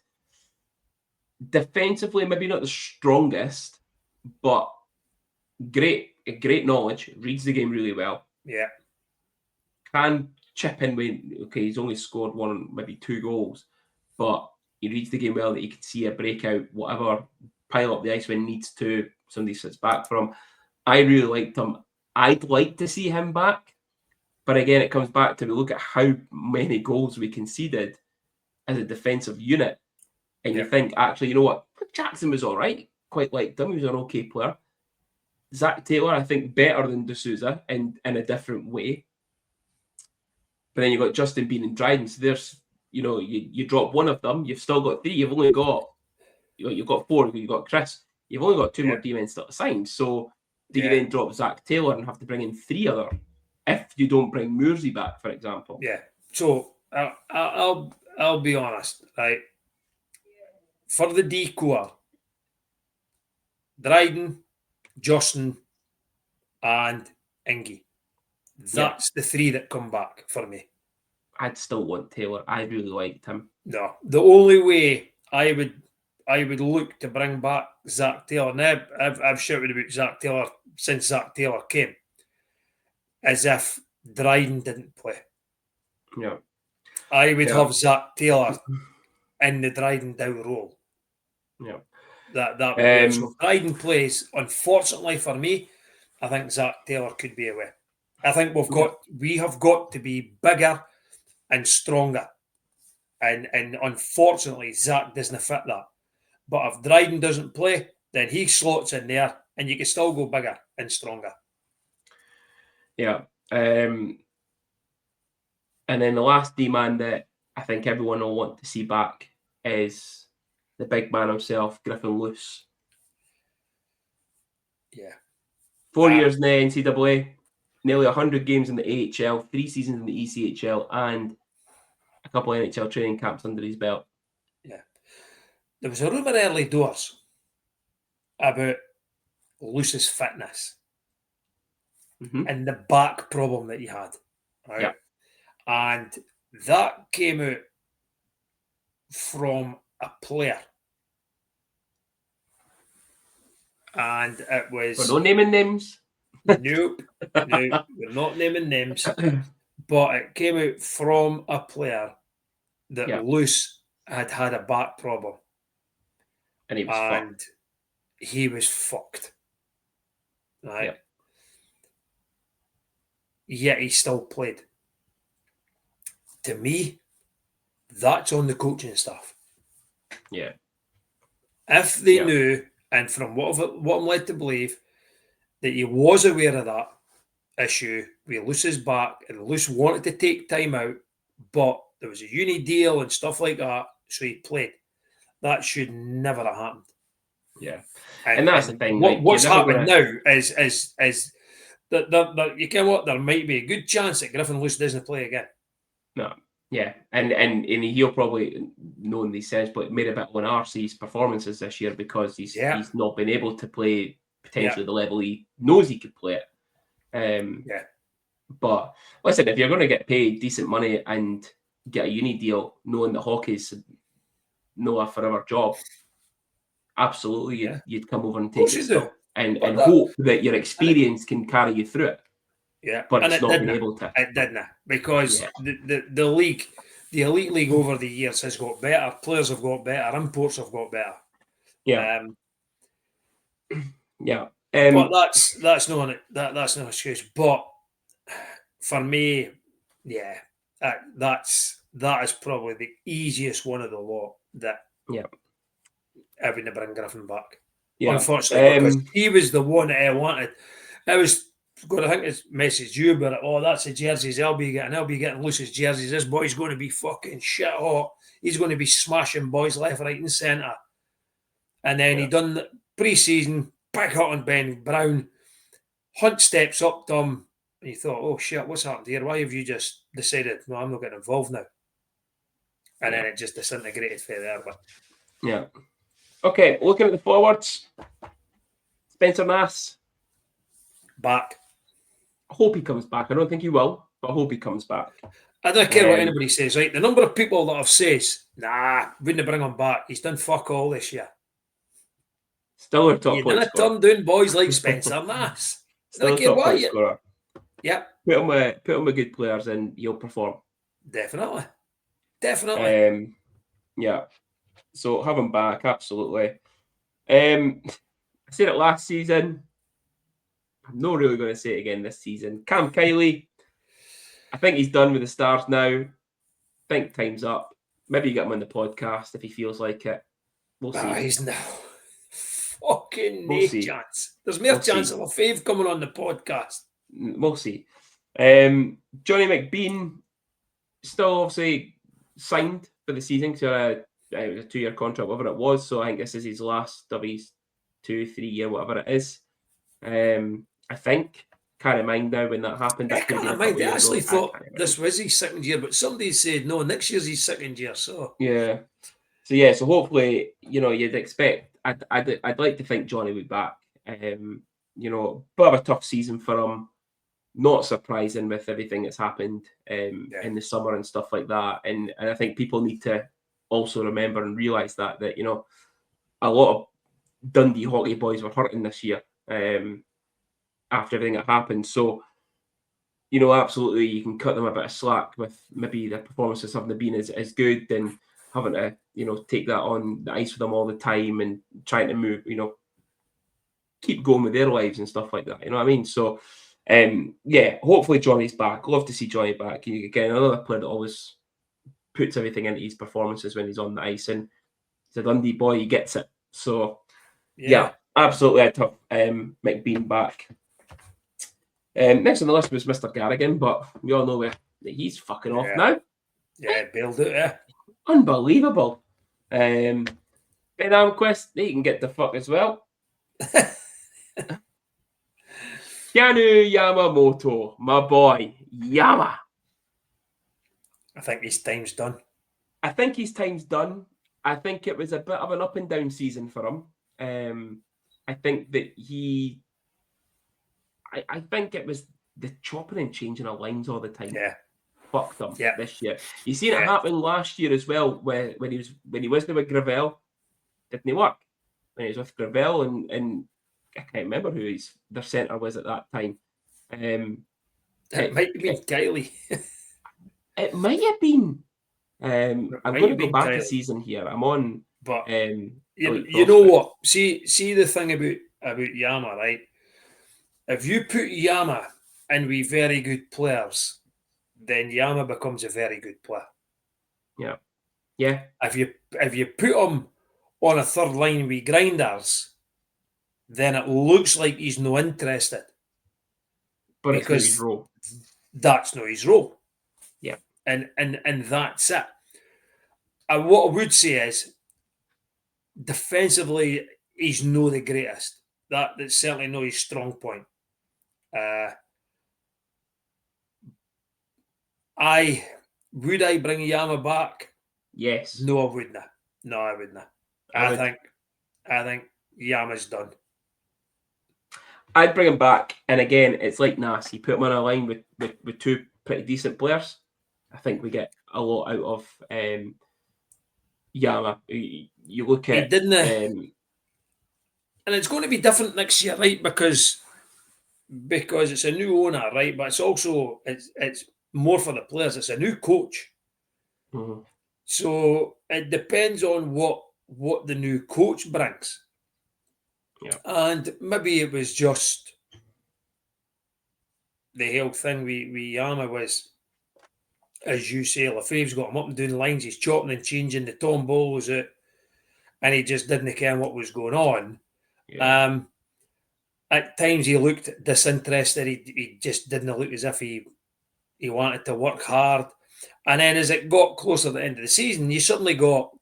Defensively, maybe not the strongest, but great knowledge. Reads the game really well. Yeah. Can chip in when he's only scored one, maybe 2 goals, but he reads the game well that you can see a breakout, whatever, pile up the ice when needs to. Somebody sits back from. I really liked him. I'd like to see him back, but again, it comes back to we look at how many goals we conceded as a defensive unit, and you think, actually, you know what? Jackson was all right. Quite liked him. He was an okay player. Zach Taylor, I think, better than D'Souza in a different way. But then you've got Justin Bean and Dryden. So there's, you drop one of them, you've still got 3. You've only got, you've got 4. You've got Chris. You've only got 2 more D-men still assigned. So do you then drop Zach Taylor and have to bring in 3 other if you don't bring Moorsey back, for example? Yeah. So I'll be honest, right? For the decor, Dryden, Justin, and Ingy. That's the 3 that come back for me. I'd still want Taylor. I really liked him. No, the only way I would look to bring back Zach Taylor. Now I've shouted about Zach Taylor since Zach Taylor came, as if Dryden didn't play. Yeah, I would have Zach Taylor in the Dryden down role. Yeah, that would be so. Dryden plays. Unfortunately for me, I think Zach Taylor could be away. I think we have got to be bigger and stronger. And unfortunately, Zach doesn't fit that. But if Dryden doesn't play, then he slots in there and you can still go bigger and stronger. Yeah. And then the last D-man that I think everyone will want to see back is the big man himself, Griffin Luce. Yeah. 4 years in the NCAA, nearly 100 games in the AHL, 3 seasons in the ECHL, and a couple of NHL training camps under his belt. Yeah. There was a rumour early doors about Luce's fitness and the back problem that he had. Right? Yeah. And that came out from a player. And it was... We're not naming names. Nope. No, we're not naming names. But it came out from a player that Luce had a back problem. And he was fucked. He was fucked. Right? Yep. Yet he still played. To me, that's on the coaching staff. Yeah. If they knew, and from what I'm led to believe, that he was aware of that issue with Luce's back, and Luce wanted to take time out, but there was a uni deal and stuff like that, so he played. That should never have happened. Yeah, and that's the thing. What's happened now is that you know what, there might be a good chance that Griffin Luce doesn't play again. No, yeah, and he'll probably know in these sense, but made a bit of an arse his performances this year because he's not been able to play potentially the level he knows he could play at. But listen, if you're going to get paid decent money and get a uni deal, knowing that hockey's not a forever job, absolutely you'd come over and take it and hope that your experience can carry you through it. Yeah, but it's not been able to. It didn't, because the league, the elite league over the years has got better. Players have got better. Imports have got better. Yeah. But that's not an excuse. But for me, that is probably the easiest one of the lot that I wouldn't bring Griffin back. Yeah. Unfortunately, because he was the one that I wanted. I was going to think it's messaged you about it. Oh, that's the jerseys I'll be getting Luce's jerseys. This boy's going to be fucking shit hot. He's going to be smashing boys left, right, and centre. And then he done the pre-season, back out on Ben Brown. Hunt steps up to him, and he thought, "Oh shit, what's happened here? Why have you just decided? No, I'm not getting involved now." And then it just disintegrated for there. But okay, looking at the forwards, Spencer Nass back. I hope he comes back. I don't think he will, but I hope he comes back. I don't care what anybody says, right? The number of people that have says, "Nah, wouldn't bring him back. He's done fuck all this year." Still our top point scorer. Turn down boys like Spencer Nass. Still a top point scorer. Yeah. Put him with good players and you'll perform. Definitely. Yeah. So have him back, absolutely. I said it last season. I'm not really going to say it again this season. Cam Kiley, I think he's done with the Stars now. I think time's up. Maybe you get him on the podcast if he feels like it. We'll see. He's no fucking no chance. There's more chance of a fave coming on the podcast. We'll see. Johnny McBean still obviously signed for the season, so it was a 2-year contract, whatever it was. So I think this is his last of his 2-3 year, whatever it is. I think. Can't mind now when that happened. I can't mind. I actually thought this was his second year, but somebody said no, next year's his second year. So So hopefully, you'd expect. I'd like to think Johnny would be back. Bit of a tough season for him. Not surprising with everything that's happened in the summer and stuff like that. And I think people need to also remember and realise that a lot of Dundee hockey boys were hurting this year. After everything that happened. So, absolutely you can cut them a bit of slack with maybe the performances haven't been as good and having to, take that on the ice with them all the time and trying to move, keep going with their lives and stuff like that. You know what I mean? So, yeah, hopefully Johnny's back. Love to see Johnny back. Again, another player that always puts everything into his performances when he's on the ice, and he's a Dundee boy. He gets it. So, yeah absolutely. I'd have McBean back. Next on the list was Mr. Garrigan, but we all know that he's fucking off now. Yeah, bailed out, Unbelievable. Ben Almquist, he can get the fuck as well. Keanu Yamamoto, my boy, Yama. I think his time's done. I think it was a bit of an up and down season for him. I think that I think it was the chopping and changing of lines all the time. Yeah. Fucked him this year. You seen it happen last year as well, when he wasn't with Gravel, didn't work. When he was with Gravel and I can't remember who their centre was at that time. It might have been Kylie. It might have been. I'm going to go back Kylie. a season here. I'm on. But you know what? See the thing about Yama, right? If you put Yama in with very good players, then Yama becomes a very good player. Yeah. Yeah. If you put him on a third line with grinders, then it looks like he's no interested. But because it's not his role. That's not his role. Yeah. And that's it. And what I would say is, defensively, he's no the greatest. That's certainly not his strong point. Would I bring Yama back? Yes. No, I wouldn't. No, I wouldn't. I think Yama's done. I'd bring him back, and again, it's like Nas. You put him on a line with two pretty decent players. I think we get a lot out of Yama. You look at, he didn't, and it's going to be different next year, right? Because it's a new owner, right? But it's also it's more for the players. It's a new coach, so it depends on what the new coach brings. Yeah, and maybe it was just the whole thing with Yama was, as you say, Lefebvre's got him up and doing lines. He's chopping and changing. The Tom Ball was it, and he just didn't care what was going on. Yeah. At times he looked disinterested. He just didn't look as if he wanted to work hard. And then as it got closer to the end of the season, you suddenly got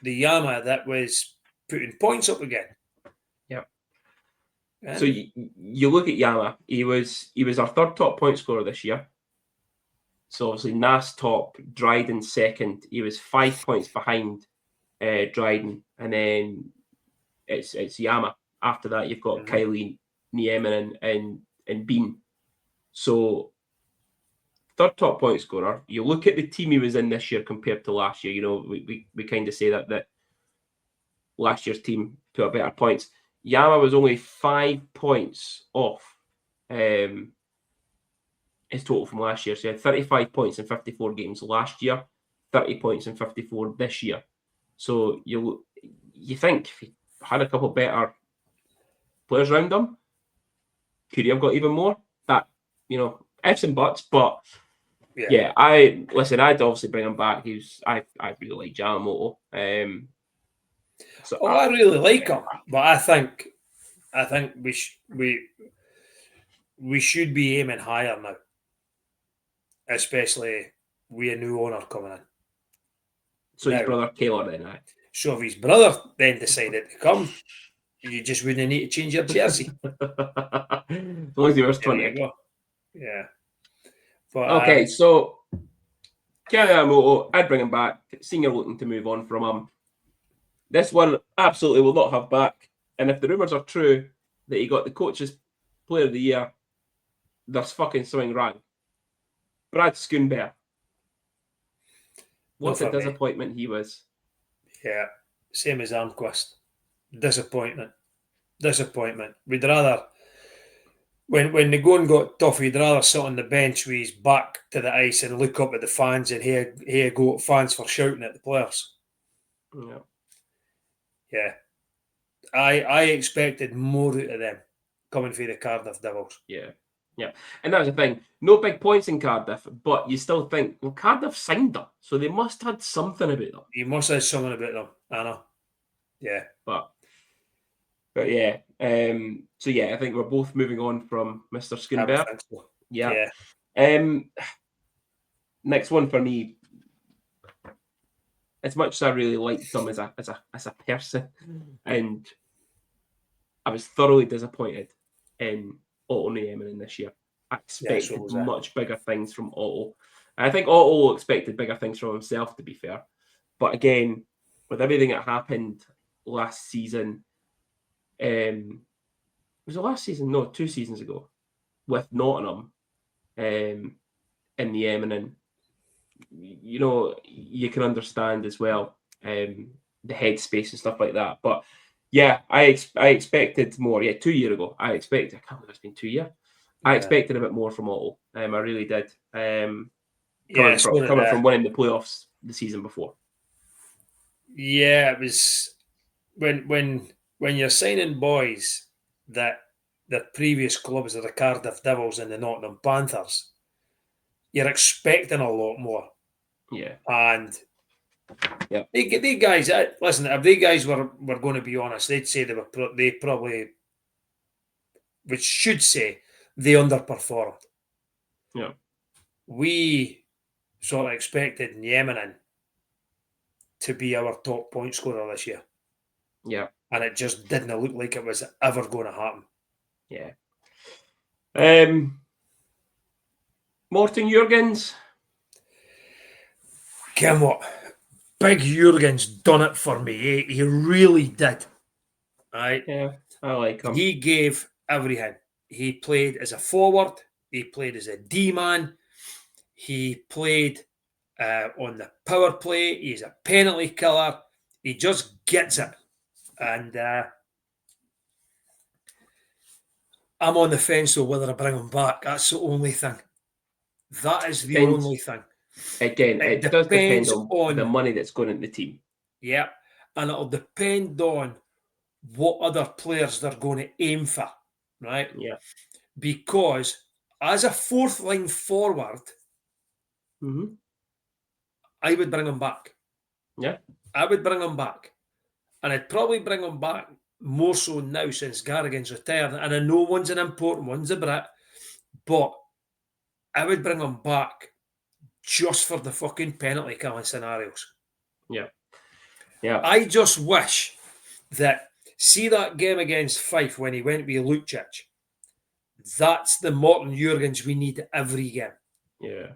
the Yama that was putting points up again. Yeah. So you look at Yama. He was our third top point scorer this year. So obviously Nas top, Dryden second. He was 5 points behind Dryden, and then it's Yama. After that, you've got Kylie, Niemen, and Bean. So third top point scorer. You look at the team he was in this year compared to last year. You know, we kind of say that last year's team put up better points. Yama was only 5 points off his total from last year. So he had 35 points in 54 games last year, 30 points in 54 this year. So you think if he had a couple better players around him, could he have got even more? That, ifs and buts, but yeah, I'd obviously bring him back. I really like Yamamoto. I really like him, but I think we should be aiming higher now, especially with a new owner coming in. So his brother Taylor then, aye. So if his brother then decided to come, you just wouldn't need to change your jersey. As long as he wears 20. Yeah. But, okay, so Yamamoto, I'd bring him back. Seeing you're looking to move on from him. This one absolutely will not have back. And if the rumours are true that he got the coach's player of the year, there's fucking something wrong. Brad Schoonberg. What a disappointment he was. Yeah, same as Almquist. Disappointment. We'd rather, when the going got tough, we'd rather sit on the bench with his back to the ice and look up at the fans and hear go at fans for shouting at the players. Yeah. Yeah. I expected more out of them coming for the Cardiff Devils. Yeah. And that was the thing. No big points in Cardiff, but you still think, well, Cardiff signed them, so they must have had something about them. You must have something about them, I know. Yeah. But yeah. So yeah, I think we're both moving on from Mr. Schoonberg. I think so. Yeah. Next one for me. As much as I really liked him as a person, and I was thoroughly disappointed in Otto Nieminen this year. I expected much bigger things from Otto. I think Otto expected bigger things from himself, to be fair. But again, with everything that happened last season, was it last season? No, 2 seasons ago, with Nottingham, in the Nieminen, you know, you can understand as well the headspace and stuff like that. But yeah, I expected more. Yeah, 2 years ago, I can't believe it's been 2 years. I expected a bit more from Otto. I really did. Coming from winning the playoffs the season before. Yeah, it was when you're signing boys that their previous clubs are the Cardiff Devils and the Nottingham Panthers, you're expecting a lot more. Yeah. And these guys, listen, if they guys were going to be honest, they'd say they probably, which should say they underperformed. Yeah. We sort of expected Nieminen to be our top point scorer this year. Yeah. And it just didn't look like it was ever going to happen. Yeah. Morten Jurgens. Ken what? Big Jurgens done it for me. He really did. Right? Yeah, I like him. He gave everything. He played as a forward. He played as a D-man. He played on the power play. He's a penalty killer. He just gets it. And I'm on the fence though whether I bring him back. That's the only thing. That is the only thing. Again, it does depend on the money that's going into the team. Yeah. And it'll depend on what other players they're going to aim for. Right? Yeah. Because as a fourth line forward, I would bring him back. Yeah. I would bring him back. And I'd probably bring him back more so now since Garrigan's retired. And I know one's an important one's a Brit, but I would bring him back just for the fucking penalty killing scenarios. Yeah. Yeah. I just wish that, see that game against Fife when he went with Lucic, that's the Morten Jurgens we need every game. Yeah.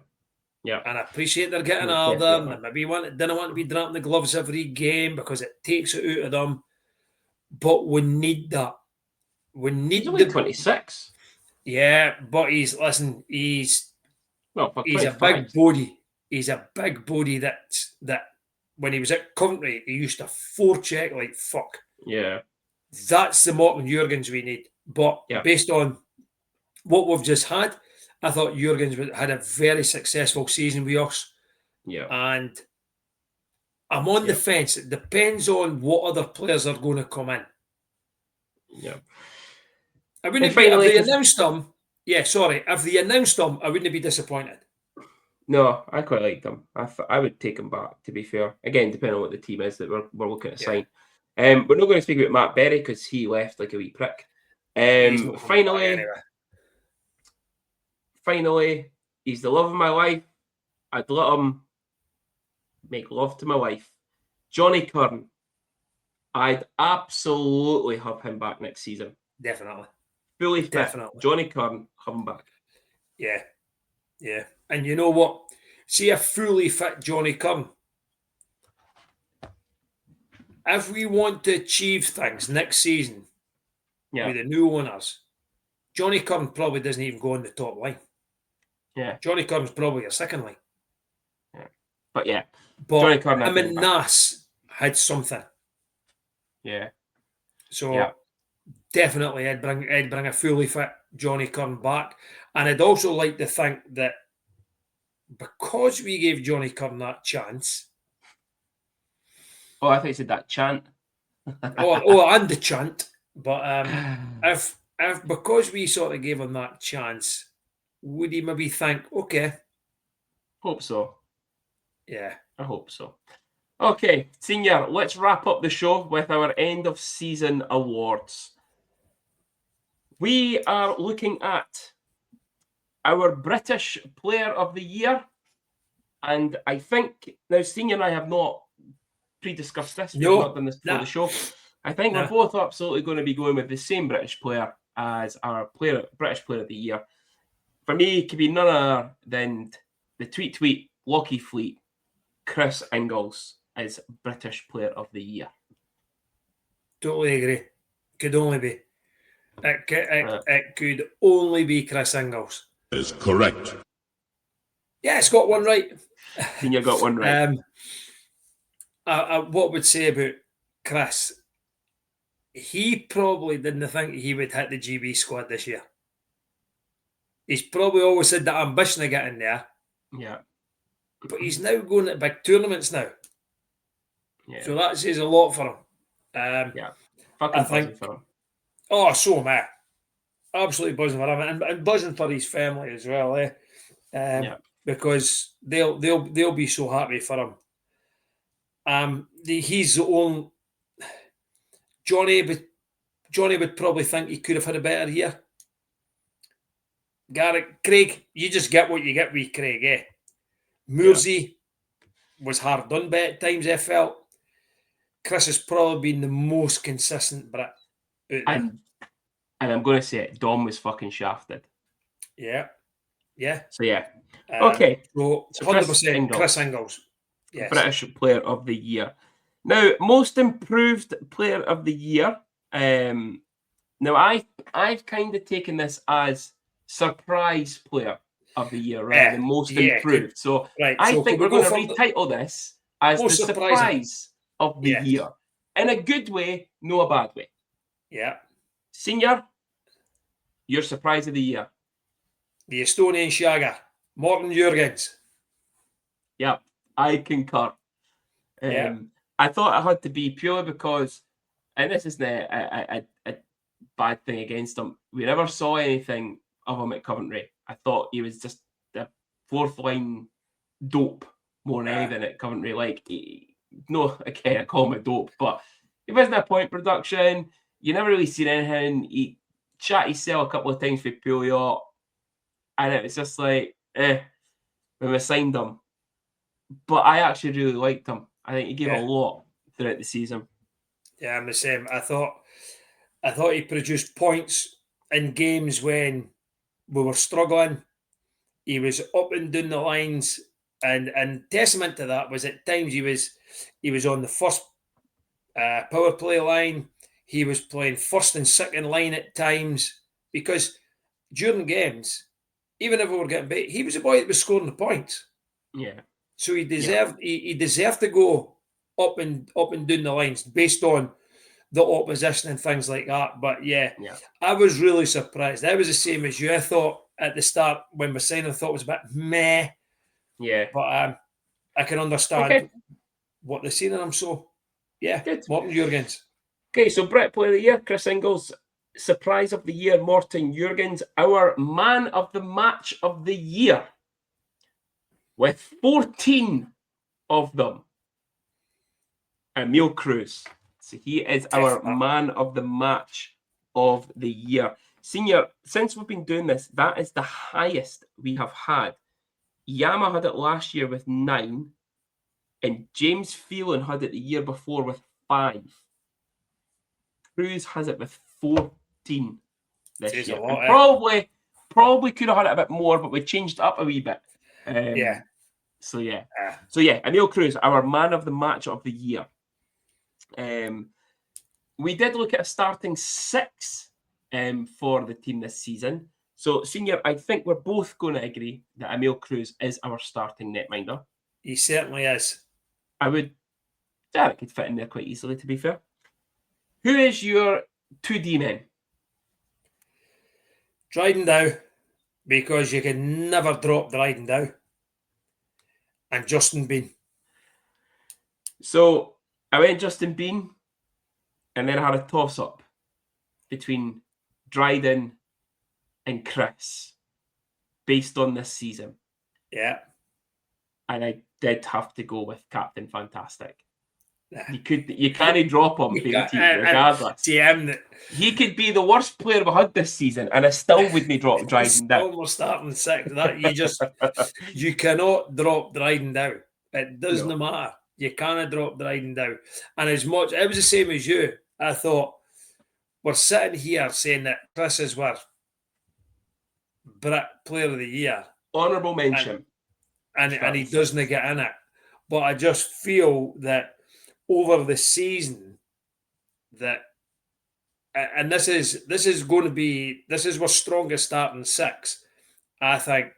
Yeah. And I appreciate they're getting older and maybe didn't want to be dropping the gloves every game because it takes it out of them. But we need that. We need he's only 26. Yeah, but he's a big body. He's a big body that when he was at Coventry, he used to forecheck like fuck. Yeah. That's the Morten Jurgens we need. But based on what we've just had, I thought Jurgens had a very successful season with us. Yeah. And I'm on the fence. It depends on what other players are going to come in. Yeah. I wouldn't be, if they announced them, if they announced them, I wouldn't be disappointed. No, I quite liked him. I would take him back, to be fair. Again, depending on what the team is that we're looking to sign. We're not going to speak about Matt Berry because he left like a wee prick. Finally, he's the love of my life. I'd let him make love to my wife. Johnny Curran. I'd absolutely have him back next season. Definitely. Fully fit. Definitely. Johnny Curran, have him back. Yeah. Yeah. And you know what? See a fully fit Johnny Curran. If we want to achieve things next season with the new owners, Johnny Curran probably doesn't even go on the top line. Yeah. Johnny Curran's probably a second line. Yeah. But Johnny Curran, him and Nas had something. Yeah. So definitely I'd bring a fully fit Johnny Curran back. And I'd also like to think that because we gave Johnny Curran that chance. Oh, I think you said that chant. And the chant. But if because we sort of gave him that chance, would he maybe think, okay, Hope so. yeah, I hope so. Okay, Senior, let's wrap up the show with our end of season awards. We are looking at our British Player of the Year. And I think, now Senior and I have not pre-discussed this. We've not done this before the show. I think we're both absolutely going to be going with the same British player as our British Player of the Year. For me, it could be none other than the tweet, Lockie Fleet, Chris Ingles is British Player of the Year. Totally agree. Could only be. It could only be Chris Ingles. Is correct. Yeah, it's got one right. Senior got one right. What would say about Chris? He probably didn't think he would hit the GB squad this year. He's probably always had that ambition of getting there. Yeah. But he's now going to big tournaments now. Yeah. So that says a lot for him. Yeah. Fucking buzzing for him. Oh, so am I. Absolutely buzzing for him. And buzzing for his family as well, because they'll be so happy for him. He's the only Johnny would probably think he could have had a better year. Craig, you just get what you get with Craig, eh? Mursey was hard done by at times, I felt. Chris has probably been the most consistent Brit. And I'm going to say it, Dom was fucking shafted. Yeah. So, yeah. Okay. So 100% Chris Ingles. Yes. British Player of the Year. Now, most improved Player of the Year. Now, I've kind of taken this as surprise Player of the Year rather than most improved. So, I think we're going to retitle this as the surprise of the year. In a good way, no a bad way. Yeah. Senior, your surprise of the year. The Estonian Shagger, Morten Jurgens. Yeah, I concur. I thought it had to be purely because, and this isn't a bad thing against him, we never saw anything of him at Coventry. I thought he was just the fourth line dope more than anything at Coventry. Like, I call him a dope, but he wasn't a point production. You never really seen anything. He chat himself a couple of times for Pouliot, and it was just like, when we signed him. But I actually really liked him. I think he gave a lot throughout the season. Yeah, I'm the same. I thought he produced points in games when we were struggling. He was up and down the lines, and testament to that was at times he was on the first power play line. He was playing first and second line at times because during games, even if we were getting beat, he was the boy that was scoring the points. Yeah. So he deserved he deserved to go up and down the lines based on the opposition and things like that. But I was really surprised. I was the same as you. I thought at the start when we signed, I thought it was a bit meh. Yeah. But I can understand what they're seeing in him. So good. Morten Jurgens. Okay, so Brit Player of the Year, Chris Ingles. Surprise of the Year, Morten Jurgens. Our Man of the Match of the Year, with 14 of them, Emil Cruz. So he is our Man of the Match of the Year. Senior, since we've been doing this, that is the highest we have had. Yama had it last year with 9, and James Phelan had it the year before with 5. Cruz has it with 14 this year. Probably could have had it a bit more, but we changed up a wee bit. So Emil Cruz, our Man of the Match of the Year. We did look at a starting 6 for the team this season. So, Senior, I think we're both going to agree that Emil Cruz is our starting netminder. He certainly is. I could fit in there quite easily, to be fair. Who is your 2D men? Dryden Dow, because you can never drop Dryden Dow. And Justin Bean. So, I went Justin Bean. And then I had a toss-up between Dryden and Chris based on this season. Yeah. And I did have to go with Captain Fantastic. Nah. You can't drop him for the team regardless. He could be the worst player we had this season, and I still wouldn't drop Dryden down. We're starting 6. You cannot drop Dryden down. It doesn't matter. You cannot drop Dryden down. And as much, it was the same as you. I thought, we're sitting here saying that Chris is worth Brit Player of the Year. Honourable mention. And he doesn't get in it. But I just feel that over the season that, and this is our strongest starting 6. I think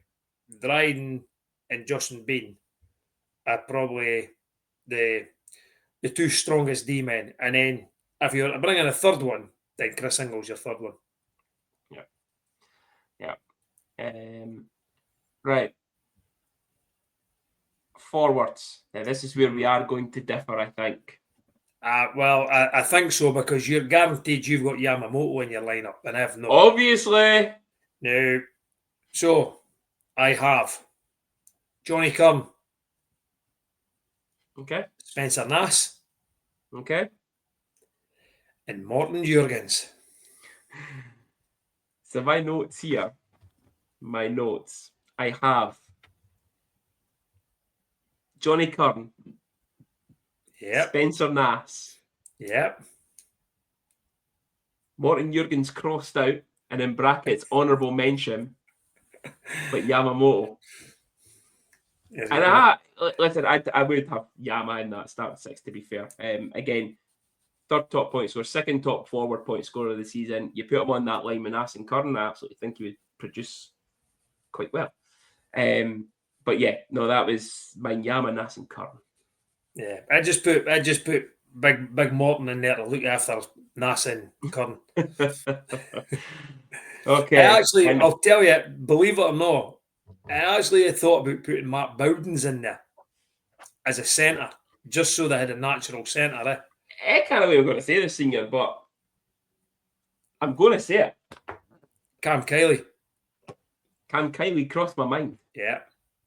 Dryden and Justin Bean are probably the 2 strongest D men. And then if you're bringing a third one, then Chris Ingle's your third one. Yeah. Right. Forwards. Now, this is where we are going to differ, I think. Well, I think so, because you're guaranteed you've got Yamamoto in your lineup, and I've not. Obviously. No. So, I have Johnny Curran. Okay. Spencer Nass. Okay. And Morten Jurgens. So my notes here, I have Johnny Curran. Yep. Spencer Nass. Yep. Morten Jurgens crossed out, and in brackets, honourable mention, but Yamamoto. And listen, I would have Yama in that start 6, to be fair. Again, third top point scorer, second top forward point scorer of the season. You put him on that line with Nass and Curran, I absolutely think he would produce quite well. But yeah, no, that was my Yama, Nass and Curran. Yeah, I just put big Morton in there to look after Nass and Curran. Okay. I'll tell you, believe it or not, I actually had thought about putting Matt Bowden's in there as a centre, just so they had a natural centre. I can't believe I'm going to say this, senior, but I'm going to say it. Cam Kiley crossed my mind. Yeah,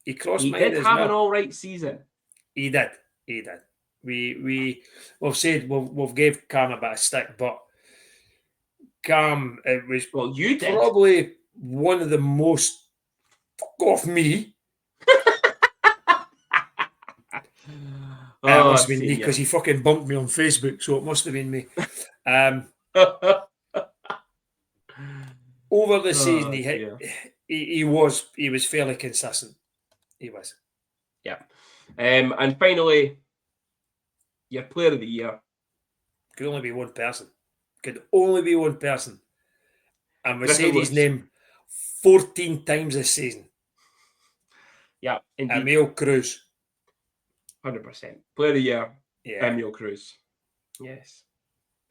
he crossed my mind. He did have an all right season. He did. We've said we've gave Cam a bit of stick, but Cam, it was you did. Probably one of the most fuck off me. It must have been me, because he fucking bumped me on Facebook, so it must have been me. Over the season, he was fairly consistent. He was. Yeah. And finally, your player of the year. Could only be one person. And we said his name 14 times this season. Yeah, indeed. Emil Cruz. 100%. Player of the year, yeah. Emil Cruz. Yes.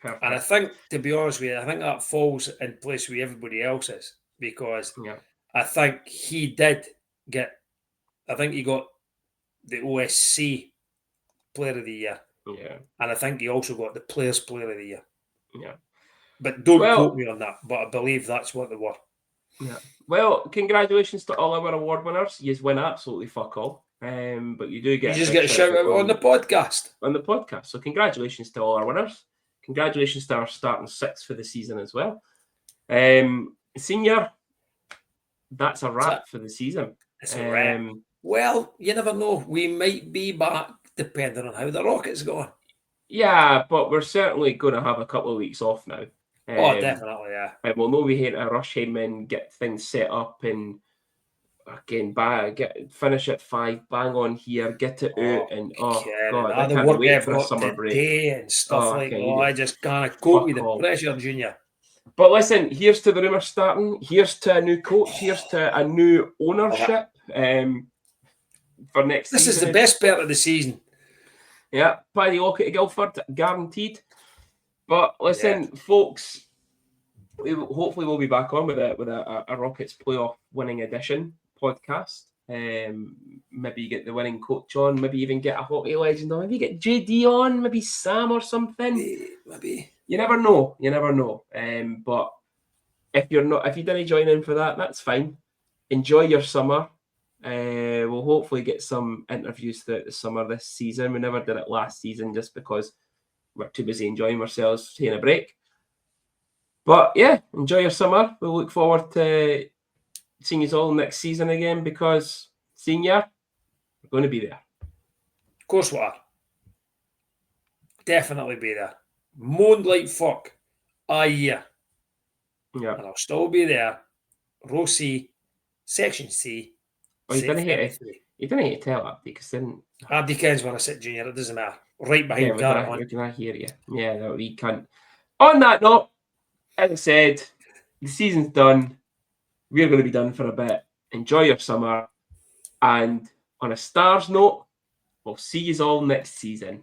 Perfect. And I think, to be honest with you, I think that falls in place with everybody else's, because I think he got the OSC Player of the Year. Yeah. And I think he also got the Players Player of the Year. Yeah. But don't quote me on that, but I believe that's what they were. Yeah. Well, congratulations to all our award winners. You win absolutely fuck all. But you do get... You just get a shout out on the podcast. On the podcast. So congratulations to all our winners. Congratulations to our starting 6 for the season as well. Senior, that's a wrap for the season. It's a wrap. Well, you never know. We might be back depending on how the Rockets go. Yeah, but we're certainly going to have a couple of weeks off now. Definitely, yeah. And we'll know we had to rush him and get things set up, and again, finish at 5, bang on here, get it out, and God, I can't wait for a summer break and stuff I just can't cope with the pressure, Junior. But listen, here's to the rumours starting. Here's to a new coach. Here's to a new ownership for next season. This is the best part of the season. Yeah, Paddy Lockett to Guildford, guaranteed. But listen, folks, hopefully we'll be back on with a Rockets playoff winning edition podcast. Maybe you get the winning coach on, maybe even get a hockey legend on, maybe get JD on, maybe Sam or something. Maybe. You never know. You never know. But if you didn't join in for that, that's fine. Enjoy your summer. We'll hopefully get some interviews throughout the summer this season. We never did it last season just because we're too busy enjoying ourselves, taking a break. But yeah, enjoy your summer. We'll look forward to seeing you all next season again because senior, we're going to be there. Of course we are. Definitely be there. Moaned like fuck. Yeah. Yeah. And I'll still be there. Row C, Section C. Oh, you didn't hate to tell that because then. Hardly kens where I sit, Junior. It doesn't matter. Right behind we can hear you. Yeah, that we can't. On that note, as I said, the season's done. We're going to be done for a bit. Enjoy your summer. And on a Stars note, we'll see you all next season.